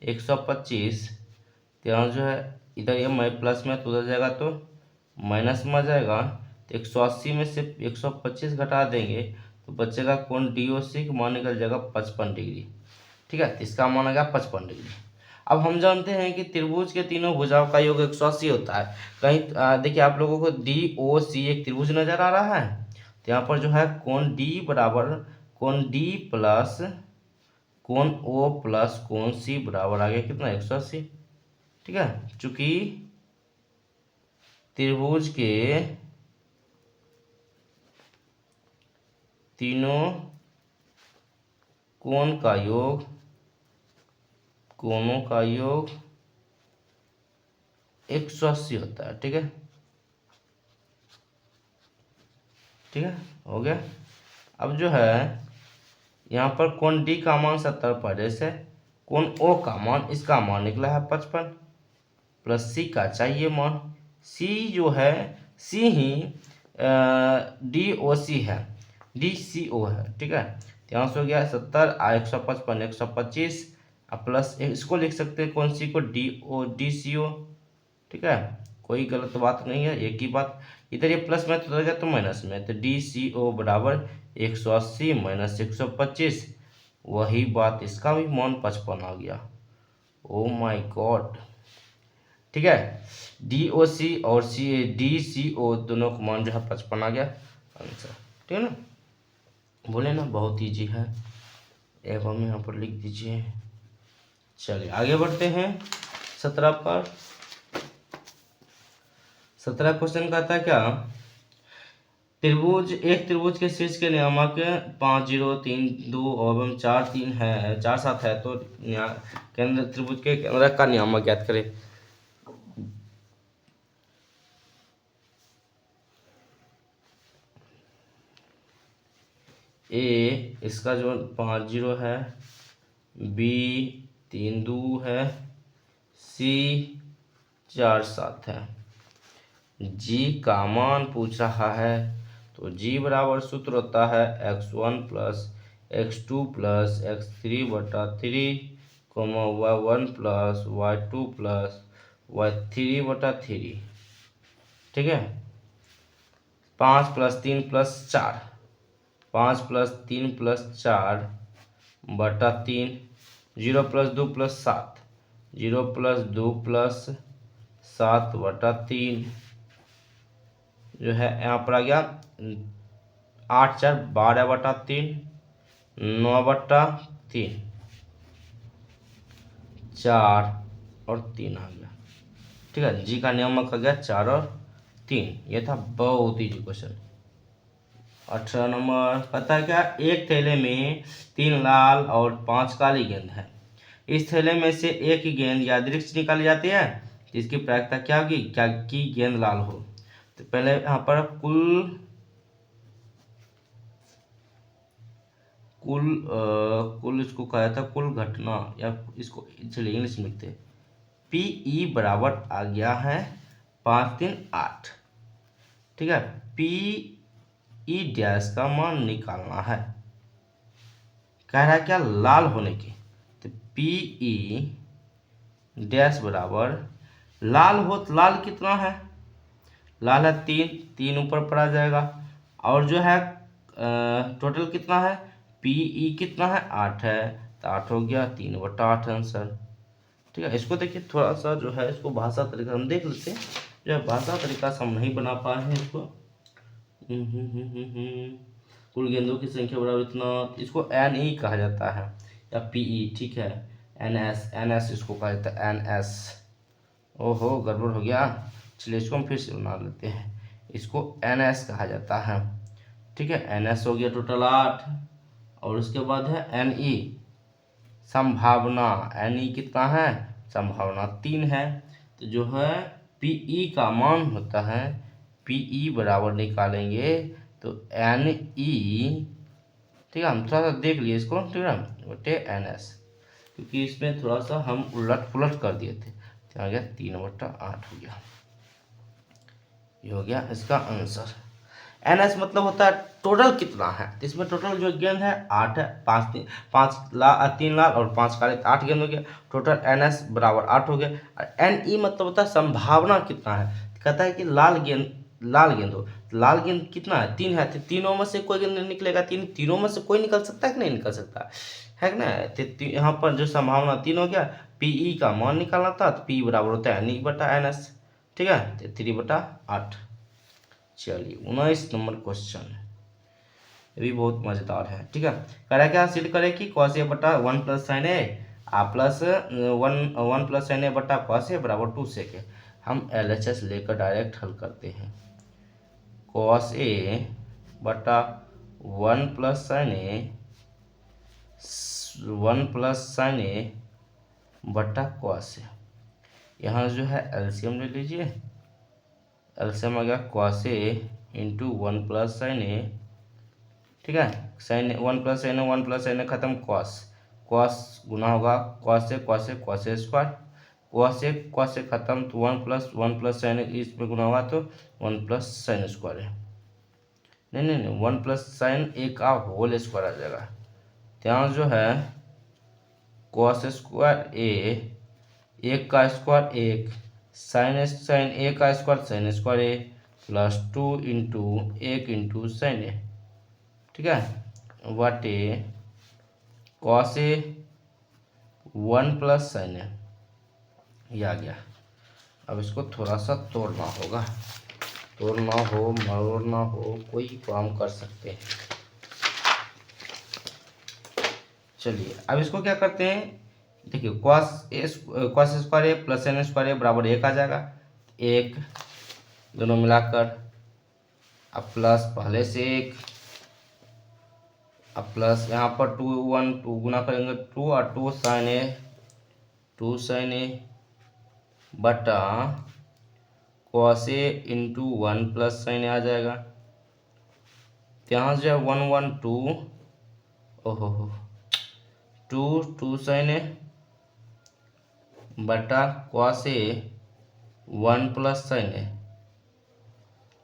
125। तो यहाँ जो है इधर ये प्लस में तो उधर जाएगा तो माइनस में आ जाएगा, तो 180 में से 125 घटा देंगे तो बचेगा कोण डी ओ सी का मान निकल जाएगा 55 डिग्री। ठीक है, तो इसका मान आ गया 55 डिग्री। अब हम जानते हैं कि त्रिभुज के तीनों भुजाओं का योग 180 होता है। कहीं देखिए आप लोगों को डी ओ सी एक त्रिभुज नजर आ रहा है, तो यहाँ पर जो है कोण डी बराबर कोण डी प्लस कोण ओ प्लस कोण सी बराबर आ गया कितना 180। ठीक है, चूंकि त्रिभुज के तीनों कोणों का योग 180 होता है। ठीक है, ठीक है, हो गया। अब जो है यहाँ पर कोण डी का मान 70 पहले से, कोण ओ का मान इसका मान निकला है 55 प्लस सी का चाहिए मान। सी जो है सी ही डी ओ सी है, डी सी ओ है। ठीक है, तो यहाँ से हो गया 70 155 125 प्लस इसको लिख सकते हैं कौन सी को डी सी ओ। ठीक है, कोई गलत बात नहीं है, एक ही बात। इधर ये प्लस में तो रहेगा तो माइनस में, तो डी सी ओ बराबर 180 माइनस 125, वही बात इसका भी मान 55 आ गया। Oh my God. ठीक है, डी ओ सी और डी सी ओ दोनों का मान जो है 55 आ गया आंसर। ठीक है ना, बोले ना बहुत ईजी है, एवं यहाँ पर लिख दीजिए। चलिए आगे बढ़ते हैं 17 पर। 17 क्वेश्चन कहता है क्या एक त्रिभुज के शीर्ष के नियामक 5 0 3 2 एवं 4 3 है 4 7 है, तो केंद्र त्रिभुज के केंद्र का नियामक ज्ञात करें। ए इसका जो 5 0 है, बी 3 2 है, सी 4 7 है। जी का मान पूछ रहा है, तो जी बराबर सूत्र होता है x1 plus x2 plus x3 बटा 3 y1 plus y2 plus y3 बटा 3। ठीक है, 5 प्लस 3 प्लस 4, 5 प्लस 3 प्लस 4 बटा 3, 0+2+7, 0+2+7 बटा 3 जो है यहाँ पर आ गया 8×4 12 बटा 3, 9 बटा 3, 4 और 3 आ गया। ठीक है, जी का नियमक आ गया 4 और 3। ये था बहुत ही क्वेश्चन। 18 नंबर कहता है क्या, एक थैले में 3 लाल और 5 काली गेंद है। इस थैले में से एक ही गेंद यादृच्छिक निकाली जाती है, तो इसकी प्रायिकता क्या होगी, क्या की गेंद लाल हो। तो पहले यहाँ पर कुल इसको कहा था कुल घटना, या इसको चलिए इंग्लिश में लिखते हैं। PE बराबर आ गया है 5 3 8। ठीक है, PE डैश का मान निकालना है। कह रहा है क्या, लाल होने की। तो PE डैश बराबर लाल हो तो लाल कितना है, लाल है 3 ऊपर पर आ जाएगा। और जो है टोटल कितना है, PE कितना है 8 है, तो 8 हो गया 3/8 आंसर। ठीक है, इसको देखिए थोड़ा सा जो है इसको भाषा तरीका हम देख लेते हैं। जो है भाषा तरीका से हम नहीं बना पाए हैं इसको। कुल गेंदों की संख्या बराबर इतना, इसको NE कहा जाता है या PE। ठीक है, NS इसको कहा जाता है NS। ओहो गड़बड़ हो गया, चलिए इसको हम फिर से बना लेते हैं। इसको NS कहा जाता है। ठीक है, NS हो गया टोटल 8, और उसके बाद है NE संभावना। NE कितना है, संभावना 3 है। तो जो है PE का मान होता है, PE बराबर निकालेंगे तो NE, ठीक है, हम थोड़ा सा देख लिए इसको, ठीक है, बटे NS, क्योंकि इसमें थोड़ा सा हम उलट पुलट कर दिए थे, तो आ गया 3/8 हो गया। ये हो गया इसका आंसर। NS मतलब होता है टोटल कितना है, तो इसमें टोटल जो गेंद है 8 है, 3 लाल और 5 काले, 8 गेंद हो गया। टोटल NS बराबर 8 हो गया। और NE मतलब होता है संभावना कितना है, कहता है कि लाल गेंद हो, लाल गेंद कितना है 3 है, तो तीनों में से कोई गेंद नहीं निकलेगा, तीनों में से कोई निकल सकता है कि नहीं निकल सकता है कि ना। तो यहाँ पर जो संभावना 3 हो गया, PE का मान निकालना था, तो P बराबर होता है NE/NS। ठीक है, तो 3/8। चलिए 19 नंबर क्वेश्चन, ये भी बहुत मजेदार है। ठीक है, करें क्या, सिद्ध करें कि cos A बटा 1 प्लस साइन ए प्लस 1 प्लस साइन ए बटा cos A बराबर 2 sec है। हम LHS लेकर डायरेक्ट हल करते हैं। cos A बटा 1 प्लस साइन ए बटा cos A। यहाँ जो है LCM ले लीजिए, LCM आ गया cos A into 1 plus sine A. ठीक है, sine 1 plus sine A, 1 plus sine A खत्म, cos गुना होगा cos A square, cos A खत्म, तो 1 प्लस साइन ए इसमें गुना होगा तो 1 प्लस साइन स्क्वायर है। नहीं 1 प्लस साइन ए का होल स्क्वायर आ जाएगा। यहाँ जो है cos स्क्वायर ए, 1 का स्क्वायर 1, साइन ए का square sine square A, plus 2 into 1 into sine A. ठीक है, बटे cos A 1 प्लस साइन ए, ये आ गया। अब इसको थोड़ा सा तोड़ना होगा, तोड़ना हो मरोड़ना हो कोई काम कर सकते हैं। चलिए अब इसको क्या करते हैं, देखिए cos स्क्वायर ए प्लस साइन स्क्वायर ए बराबर 1 आ जाएगा, 1 दोनों मिलाकर, अब प्लस पहले से 1, अब प्लस यहाँ पर 2 1 2 गुना करेंगे 2 और 2 साइन ए बटा cos A into 1 plus sine A आ जाएगा। तो यहाँ जो है 1 1 2, ओहो 2 साइन ए बटा cos A 1 प्लस साइन ए।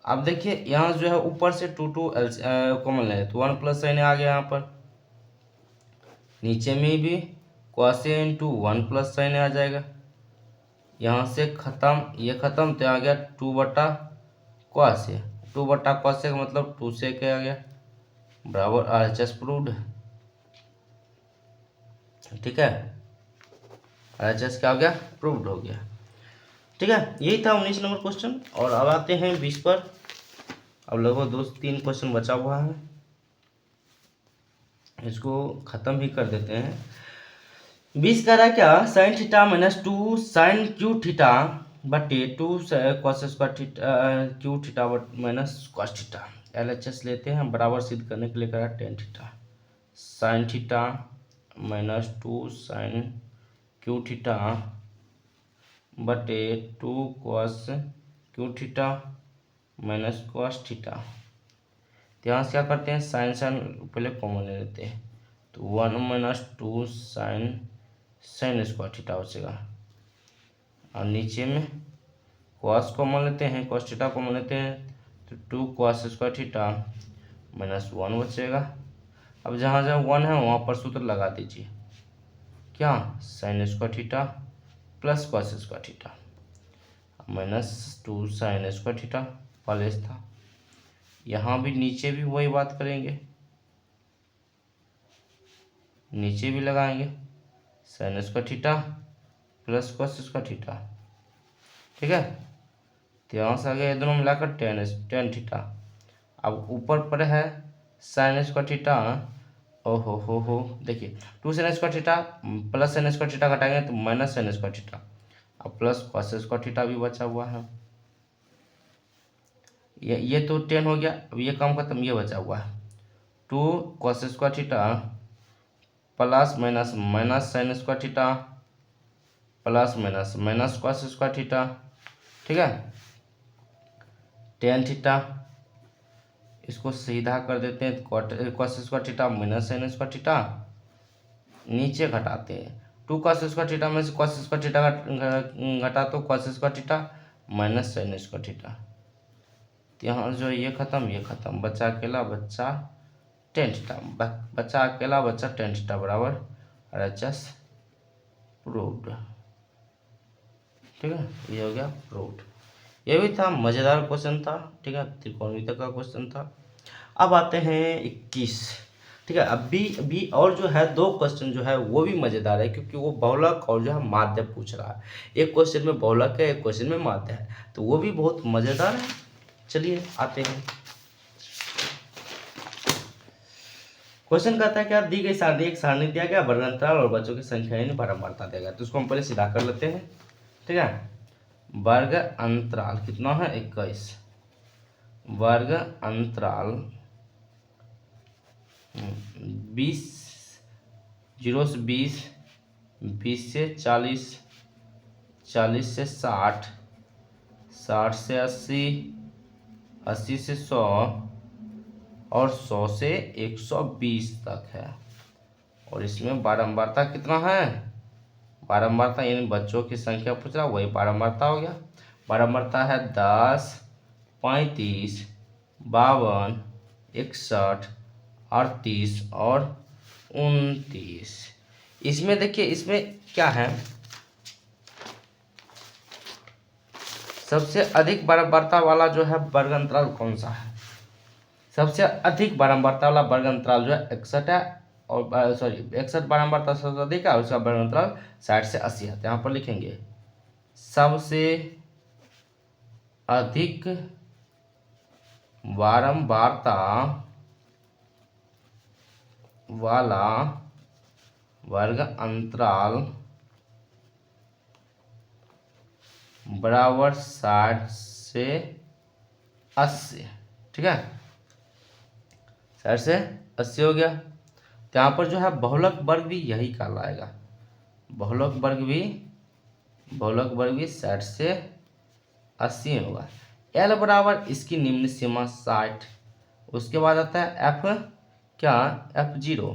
अब देखिए यहाँ जो है ऊपर से 2 कॉमन ले, तो 1 प्लस साइन ए आ गया यहाँ पर, नीचे में भी cos A into 1 plus sine A आ जाएगा। यहाँ से खत्म, ये खत्म, तो आ गया 2/cos A, 2/cos A का मतलब 2 sec आ गया, बराबर RHS प्रूव्ड। ठीक है, RHS क्या हो गया, प्रूव्ड हो गया। ठीक है, यही था 19 नंबर क्वेश्चन। और अब आते हैं 20 पर। अब लगभग 2-3 क्वेश्चन बचा हुआ है, इसको ख़त्म भी कर देते हैं। 20 कह रहा है क्या, sine theta minus 2 sine cube theta बटे 2 cos square theta cube theta minus cos theta. LHS लेते हैं, बराबर सिद्ध करने के लिए कह रहा है tan theta sine theta minus 2 sine cube theta बटे 2 cos cube theta minus cos theta. यहाँ से क्या करते हैं, साइन साइन पहले कॉमन ले लेते हैं, तो 1 minus 2 sine sine square theta बचेगा। और नीचे में कॉस कॉमन लेते हैं, कॉस थीटा कॉमन लेते हैं, तो 2 कॉस स्क्वायर थीटा माइनस 1 बचेगा। अब जहाँ जहाँ 1 है वहाँ पर सूत्र लगा दीजिए, क्या, sign square theta plus cos square theta minus 2 sign square theta पहले था। यहाँ भी नीचे भी वही बात करेंगे, नीचे भी लगाएंगे sign square theta plus cos square theta. ठीक है, तो यहाँ से आगे दोनों मिलाकर टेन थीटा। अब ऊपर पर है साइन स्क्वायर थीटा, हो देखिए 2 sign square theta plus sign square theta घटाएंगे तो माइनस साइन स्क्वायर थीटा, अब प्लस कॉस स्क्वायर थीटा भी बचा हुआ है। ये तो 10 हो गया। अब ये काम खत्म, ये बचा हुआ है 2 cos square theta plus minus minus sign square theta plus minus minus cos square theta. ठीक है, टेन थीटा, इसको सीधा कर देते हैं, cos square theta minus sign square theta, नीचे घटाते हैं 2 कॉस स्क्वायर थीटा में से कॉस स्क्वायर थीटा घटा तो cos square theta minus sign square theta. तो यहाँ जो ये खत्म, बचा अकेला बच्चा टेन थीटा, बचा अकेला बच्चा टेन थीटा बराबर RHS प्रूव्ड। ठीक है, ये हो गया प्रूव्ड। ये भी था, मज़ेदार क्वेश्चन था। ठीक है, त्रिकोणमिति का क्वेश्चन था। अब आते हैं 21। ठीक है, अभी और जो है 2 क्वेश्चन जो है वो भी मज़ेदार है, क्योंकि वो बहुलक और जो है माध्य पूछ रहा है। एक क्वेश्चन में बहुलक है, एक क्वेश्चन में माध्य है, तो वो भी बहुत मज़ेदार है। चलिए आते हैं, क्वेश्चन कहता है क्या, दी गई सारणी, एक सारणी दिया गया, वर्गांतराल और बच्चों की संख्या यानी बारंबारता दिया गया। तो उसको हम पहले सीधा कर लेते हैं। ठीक है, वर्ग अंतराल कितना है, 21, वर्ग अंतराल 20, 0 से 20, 20 से 40, 40 से 60, 60 से 80, 80 से 100 और 100 से 120 तक है। और इसमें बारंबारता कितना है, बारंबारता यानी बच्चों की संख्या पूछ रहा, वही बारंबारता हो गया। बारंबारता है 10, 35, 52, 61, 38 और 29। इसमें देखिए, इसमें क्या है, सबसे अधिक बारंबारता वाला जो है वर्ग अंतराल कौन सा है, सबसे अधिक बारंबारता वाला वर्ग अंतराल जो है 61 है, और सॉरी 61 बारंबारता सबसे अधिक है, और उसका वर्ग अंतराल 60 से 80 है। तो यहाँ पर लिखेंगे सबसे अधिक बारंबारता वाला वर्ग अंतराल बराबर 60 से 80। ठीक है, 60 से 80 हो गया। तो यहाँ पर जो है बहुलक वर्ग भी यही कहलाएगा, बहुलक वर्ग भी 60 से 80 होगा। L बराबर इसकी निम्न सीमा 60, उसके बाद आता है F क्या, F0,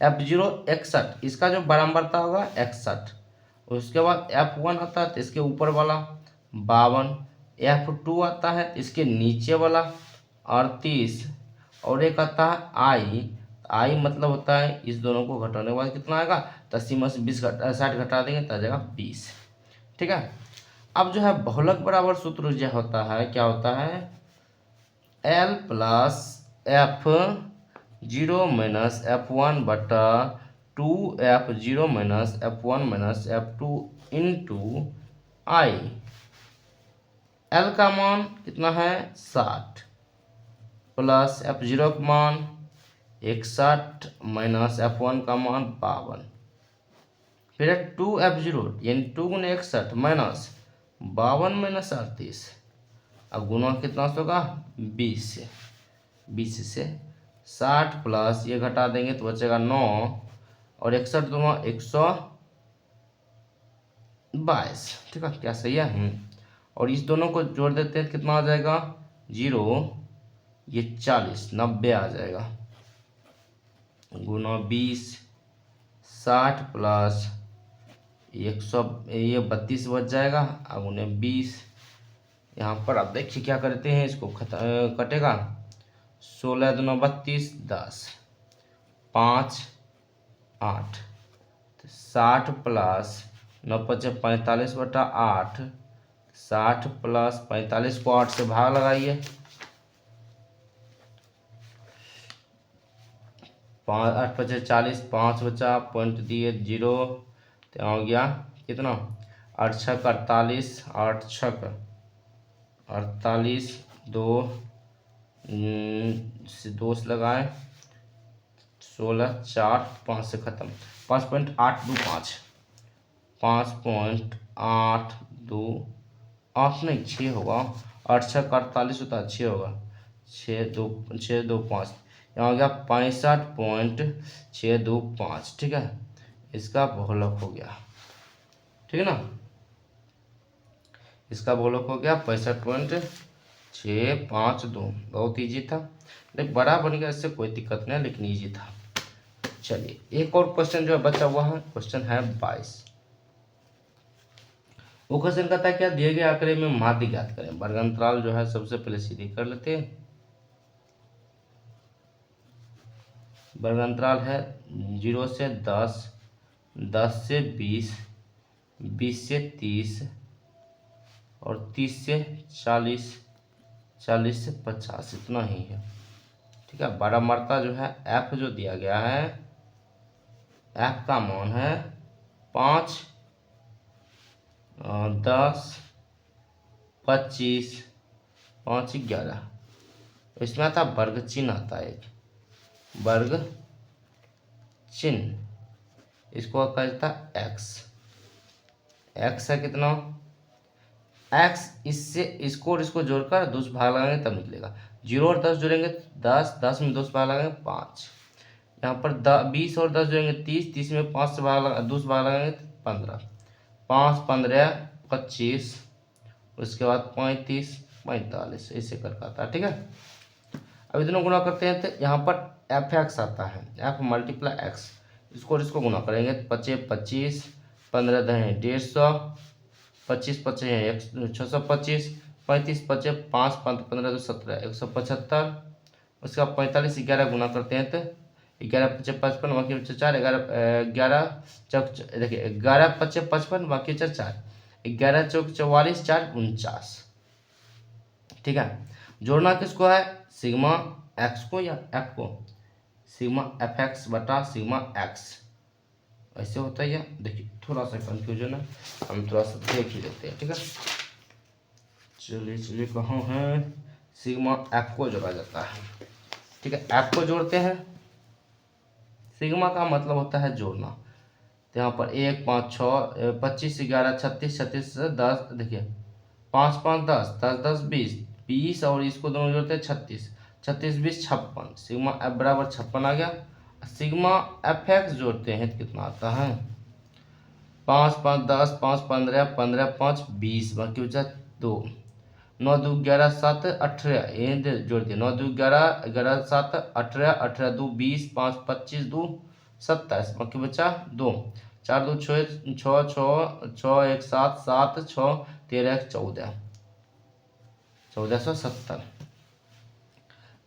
F0 61, इसका जो बारंबारता होगा 61। उसके बाद F1 आता है तो इसके ऊपर वाला 52, F2 आता है इसके नीचे वाला 38, और एक आता है I मतलब होता है इस दोनों को घटाने के बाद कितना आएगा, 80 में से 60 घटा देंगे तो आ जाएगा 20। ठीक है, अब जो है बहुलक बराबर सूत्र जो होता है, क्या होता है, L plus F0 minus F1 बटा 2f0 minus f1 minus f2 into I. L का मान कितना है 60 प्लस f0 का मान 61 माइनस f1 का मान 52। फिर 2f0 यानी 2 गुने 61 माइनस 52 माइनस 38। अब गुना कितना से होगा 20 से। 20 से 60 प्लस ये घटा देंगे तो बचेगा 9 और 61 दूना 122। ठीक है, क्या सही है? और इस दोनों को जोड़ देते हैं कितना आ जाएगा 0, ये 40 90 आ जाएगा। गुना 20 60 प्लस 100 ये 32 बच जाएगा। अब उन्हें 20 यहाँ पर आप देखिए क्या करते हैं, इसको कटेगा 16 दूना 32 10 5 8 60 प्लस 9 पचे 45 बटा 8। 60 प्लस 45 को 8 से भाग लगाइए। 8 पचे 40 5 बचा पॉइंट दिए 0 तो हो गया कितना 8 छक 48 8 छक 48 2 से 2 से लगाए 16 4 5 से खत्म 5.825 5.828 नहीं 6 होगा 8 छक 48 होता है 6 होगा 625 यहाँ हो गया 65.625। ठीक है, इसका बहुलक हो गया। ठीक है ना, इसका बहुलक हो गया 65.652। बहुत इजी था, लेकिन बड़ा बन गया, इससे कोई दिक्कत नहीं, लेकिन इजी था। चलिए एक और क्वेश्चन जो बचा हुआ है, क्वेश्चन है 22। वो क्वेश्चन कहता है क्या दिए गए आंकड़े में माध्य ज्ञात करें। वर्गांतराल जो है सबसे पहले सीधी कर लेते हैं। वर्गांतराल है 0 से 10 10 से 20 20 से 30 और 30 से 40 40 से 50, इतना ही है। ठीक है, बारहमारता जो है f जो दिया गया है, f का मान है 5 10 25 5 11। इसमें आता वर्ग चिन्ह आता है, एक वर्ग चिन्ह, इसको कहा जाता है x। x है कितना x, इससे इसको और इसको जोड़कर 2 से भाग लगाएंगे तब निकलेगा। 0 और 10 जोड़ेंगे 10 10 में 2 से भाग लगाएंगे 5। यहाँ पर 20 और 10 जोड़ेंगे 30 30 में 5 से भाग लगा 2 से भाग लगाएंगे 15 5 15 25, उसके बाद 35 45, ऐसे करके आता है। ठीक है, अब दोनों गुना करते हैं तो यहाँ पर एफ एक्स आता है, एफ मल्टीप्लाई एक्स, इसको और इसको गुना करेंगे 25 25 15 दहें 150 25 25 है 625 35 25 5 15 2 17 175। उसके बाद 45 11 गुना करते हैं तो 11 25 55 बाकी बचे 4 11 चौक देखिए 11 25 55 बाकी बचे 4 11 चौक 44 4 49। ठीक है, जोड़ना किसको है सिग्मा एक्स को या एफ को, सिग्मा एफ एक्स बटा सिग्मा एक्स, ऐसे होता है। देखिए थोड़ा सा कंफ्यूजन है, हम थोड़ा सा देख ही लेते हैं। ठीक है, चलिए चलिए कहाँ है, सिग्मा एफ को जोड़ा जाता है। ठीक है, एफ को जोड़ते हैं, सिग्मा का मतलब होता है जोड़ना। तो यहाँ पर 1 5 6 25 11 36 36 10, देखिए 5 5 10 10 10 20 20 और इसको दोनों जोड़ते हैं 36 36 20 56, सिग्मा एफ बराबर 56 आ गया। सिग्मा एफ एक्स जोड़ते हैं तो कितना आता है 5 5 10 5 15 15 5 20 बाकी बचा 2 9 2 11 7 18, ये जोड़ दिए 9 2 11 11 7 18 18 2 20 5 25 2 27 बाकी बचा 2 4 2 6 6 6 6 1 7 7 6 13 1 14 1470।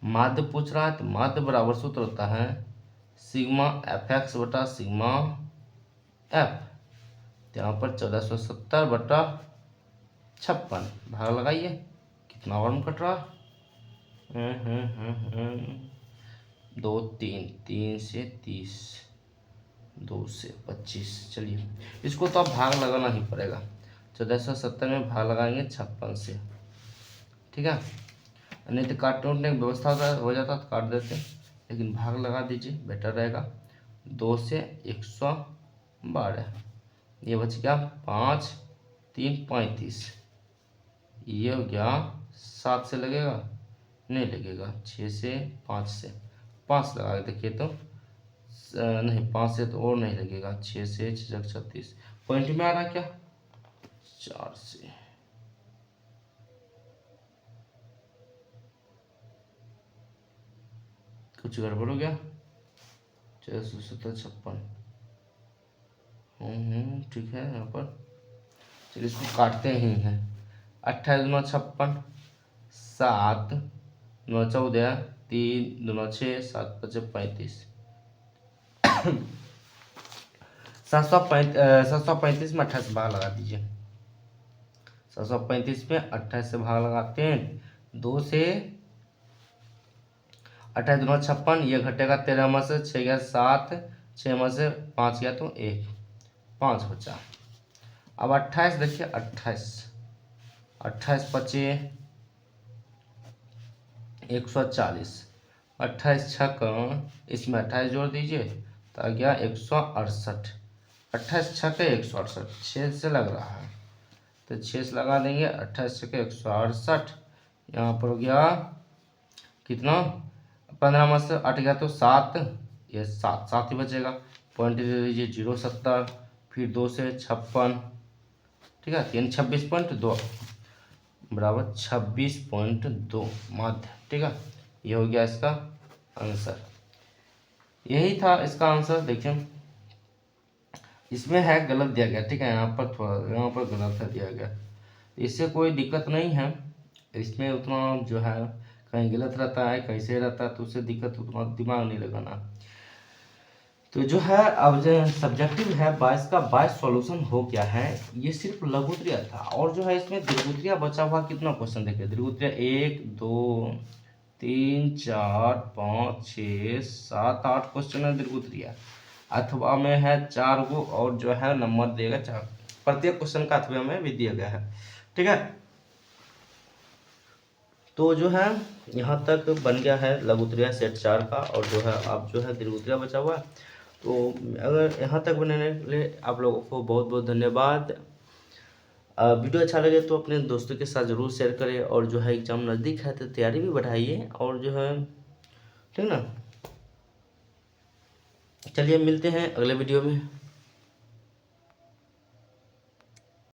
माध्य पूछ रहा है तो माध्य बराबर सूत्र होता है सिग्मा एफ एक्स बटा सिग्मा एफ। यहाँ पर 1470 बटा 56 भाग लगाइए, कितना वर्म कट रहा 2 3 3 से 30 2 से 25। चलिए इसको तो अब भाग लगाना ही पड़ेगा। 1470 में भाग लगाएंगे 56 से, ठीक है। नहीं तो काटने की व्यवस्था हो जाता तो काट देते, लेकिन भाग लगा दीजिए, बेटर रहेगा। 2 से 112, ये बच गया 5 3 35, ये हो गया 7 से लगेगा, नहीं लगेगा। 6 से 5 से 5 लगा के देखिए तो नहीं, 5 से तो और नहीं लगेगा। 6 से 6 36, पॉइंट में आ रहा क्या? 4 से कुछ गड़बड़ हो गया। 470 56, ठीक है। यहाँ पर चलिए इसको काटते ही हैं। 28 दूना 56, 7 9 14, 3 2 6, 7 5 35। 735 में 28 भाग लगा दीजिए। 735 में 28 से भाग लगाते हैं। 2 से 28 दूना 56, ये घटेगा 13 में से 6 गया 7, 6 में से 5 गया तो 1, 5 बचा। अब 28 देखिए, 28 पचे 140, 28 छक्का, इसमें 28 जोड़ दीजिए तो आ गया 168। 28 छक्के 168, 6 से लग रहा है तो 6 से लगा देंगे। 28 छक्के 168, यहाँ पर हो गया कितना? 15 में से 8 गया तो 7, ये 7 ही बचेगा। पॉइंट दे दीजिए 070, फिर 2 से 56, ठीक है। 3 26.2 बराबर 26.2 माध्य, ठीक है। ये हो गया इसका आंसर, यही था इसका आंसर। देखिए इसमें है गलत दिया गया, ठीक है। यहाँ पर थोड़ा, यहाँ पर गलत है दिया गया, इससे कोई दिक्कत नहीं है। इसमें उतना जो है कहीं गलत रहता है, कहीं सही रहता है, तो उससे दिक्कत, उतना दिमाग नहीं लगाना। तो जो है अब जो सब्जेक्टिव है 22 का 22 सॉल्यूशन हो गया है। ये सिर्फ लघुत्तरीय था, और जो है इसमें दीर्घोत्तरीय बचा हुआ कितना क्वेश्चन देखिए। दीर्घोत्तरीय 1 2 3 4 5 6 7 8 क्वेश्चन है दीर्घोत्तरीय। अथवा में है 4 गो, और जो है नंबर देगा 4, प्रत्येक क्वेश्चन का अथवा में भी दिया गया है, ठीक है। तो जो है यहाँ तक बन गया है लघुत्तरीय सेट 4 का, और जो है अब जो है दीर्घोत्तरीय बचा हुआ है। तो अगर यहाँ तक बनाने के लिए आप लोगों को बहुत बहुत धन्यवाद। वीडियो अच्छा लगे तो अपने दोस्तों के साथ ज़रूर शेयर करें, और जो है एग्ज़ाम नज़दीक है तो तैयारी भी बढ़ाइए, और जो है ठीक ना। चलिए मिलते हैं अगले वीडियो में।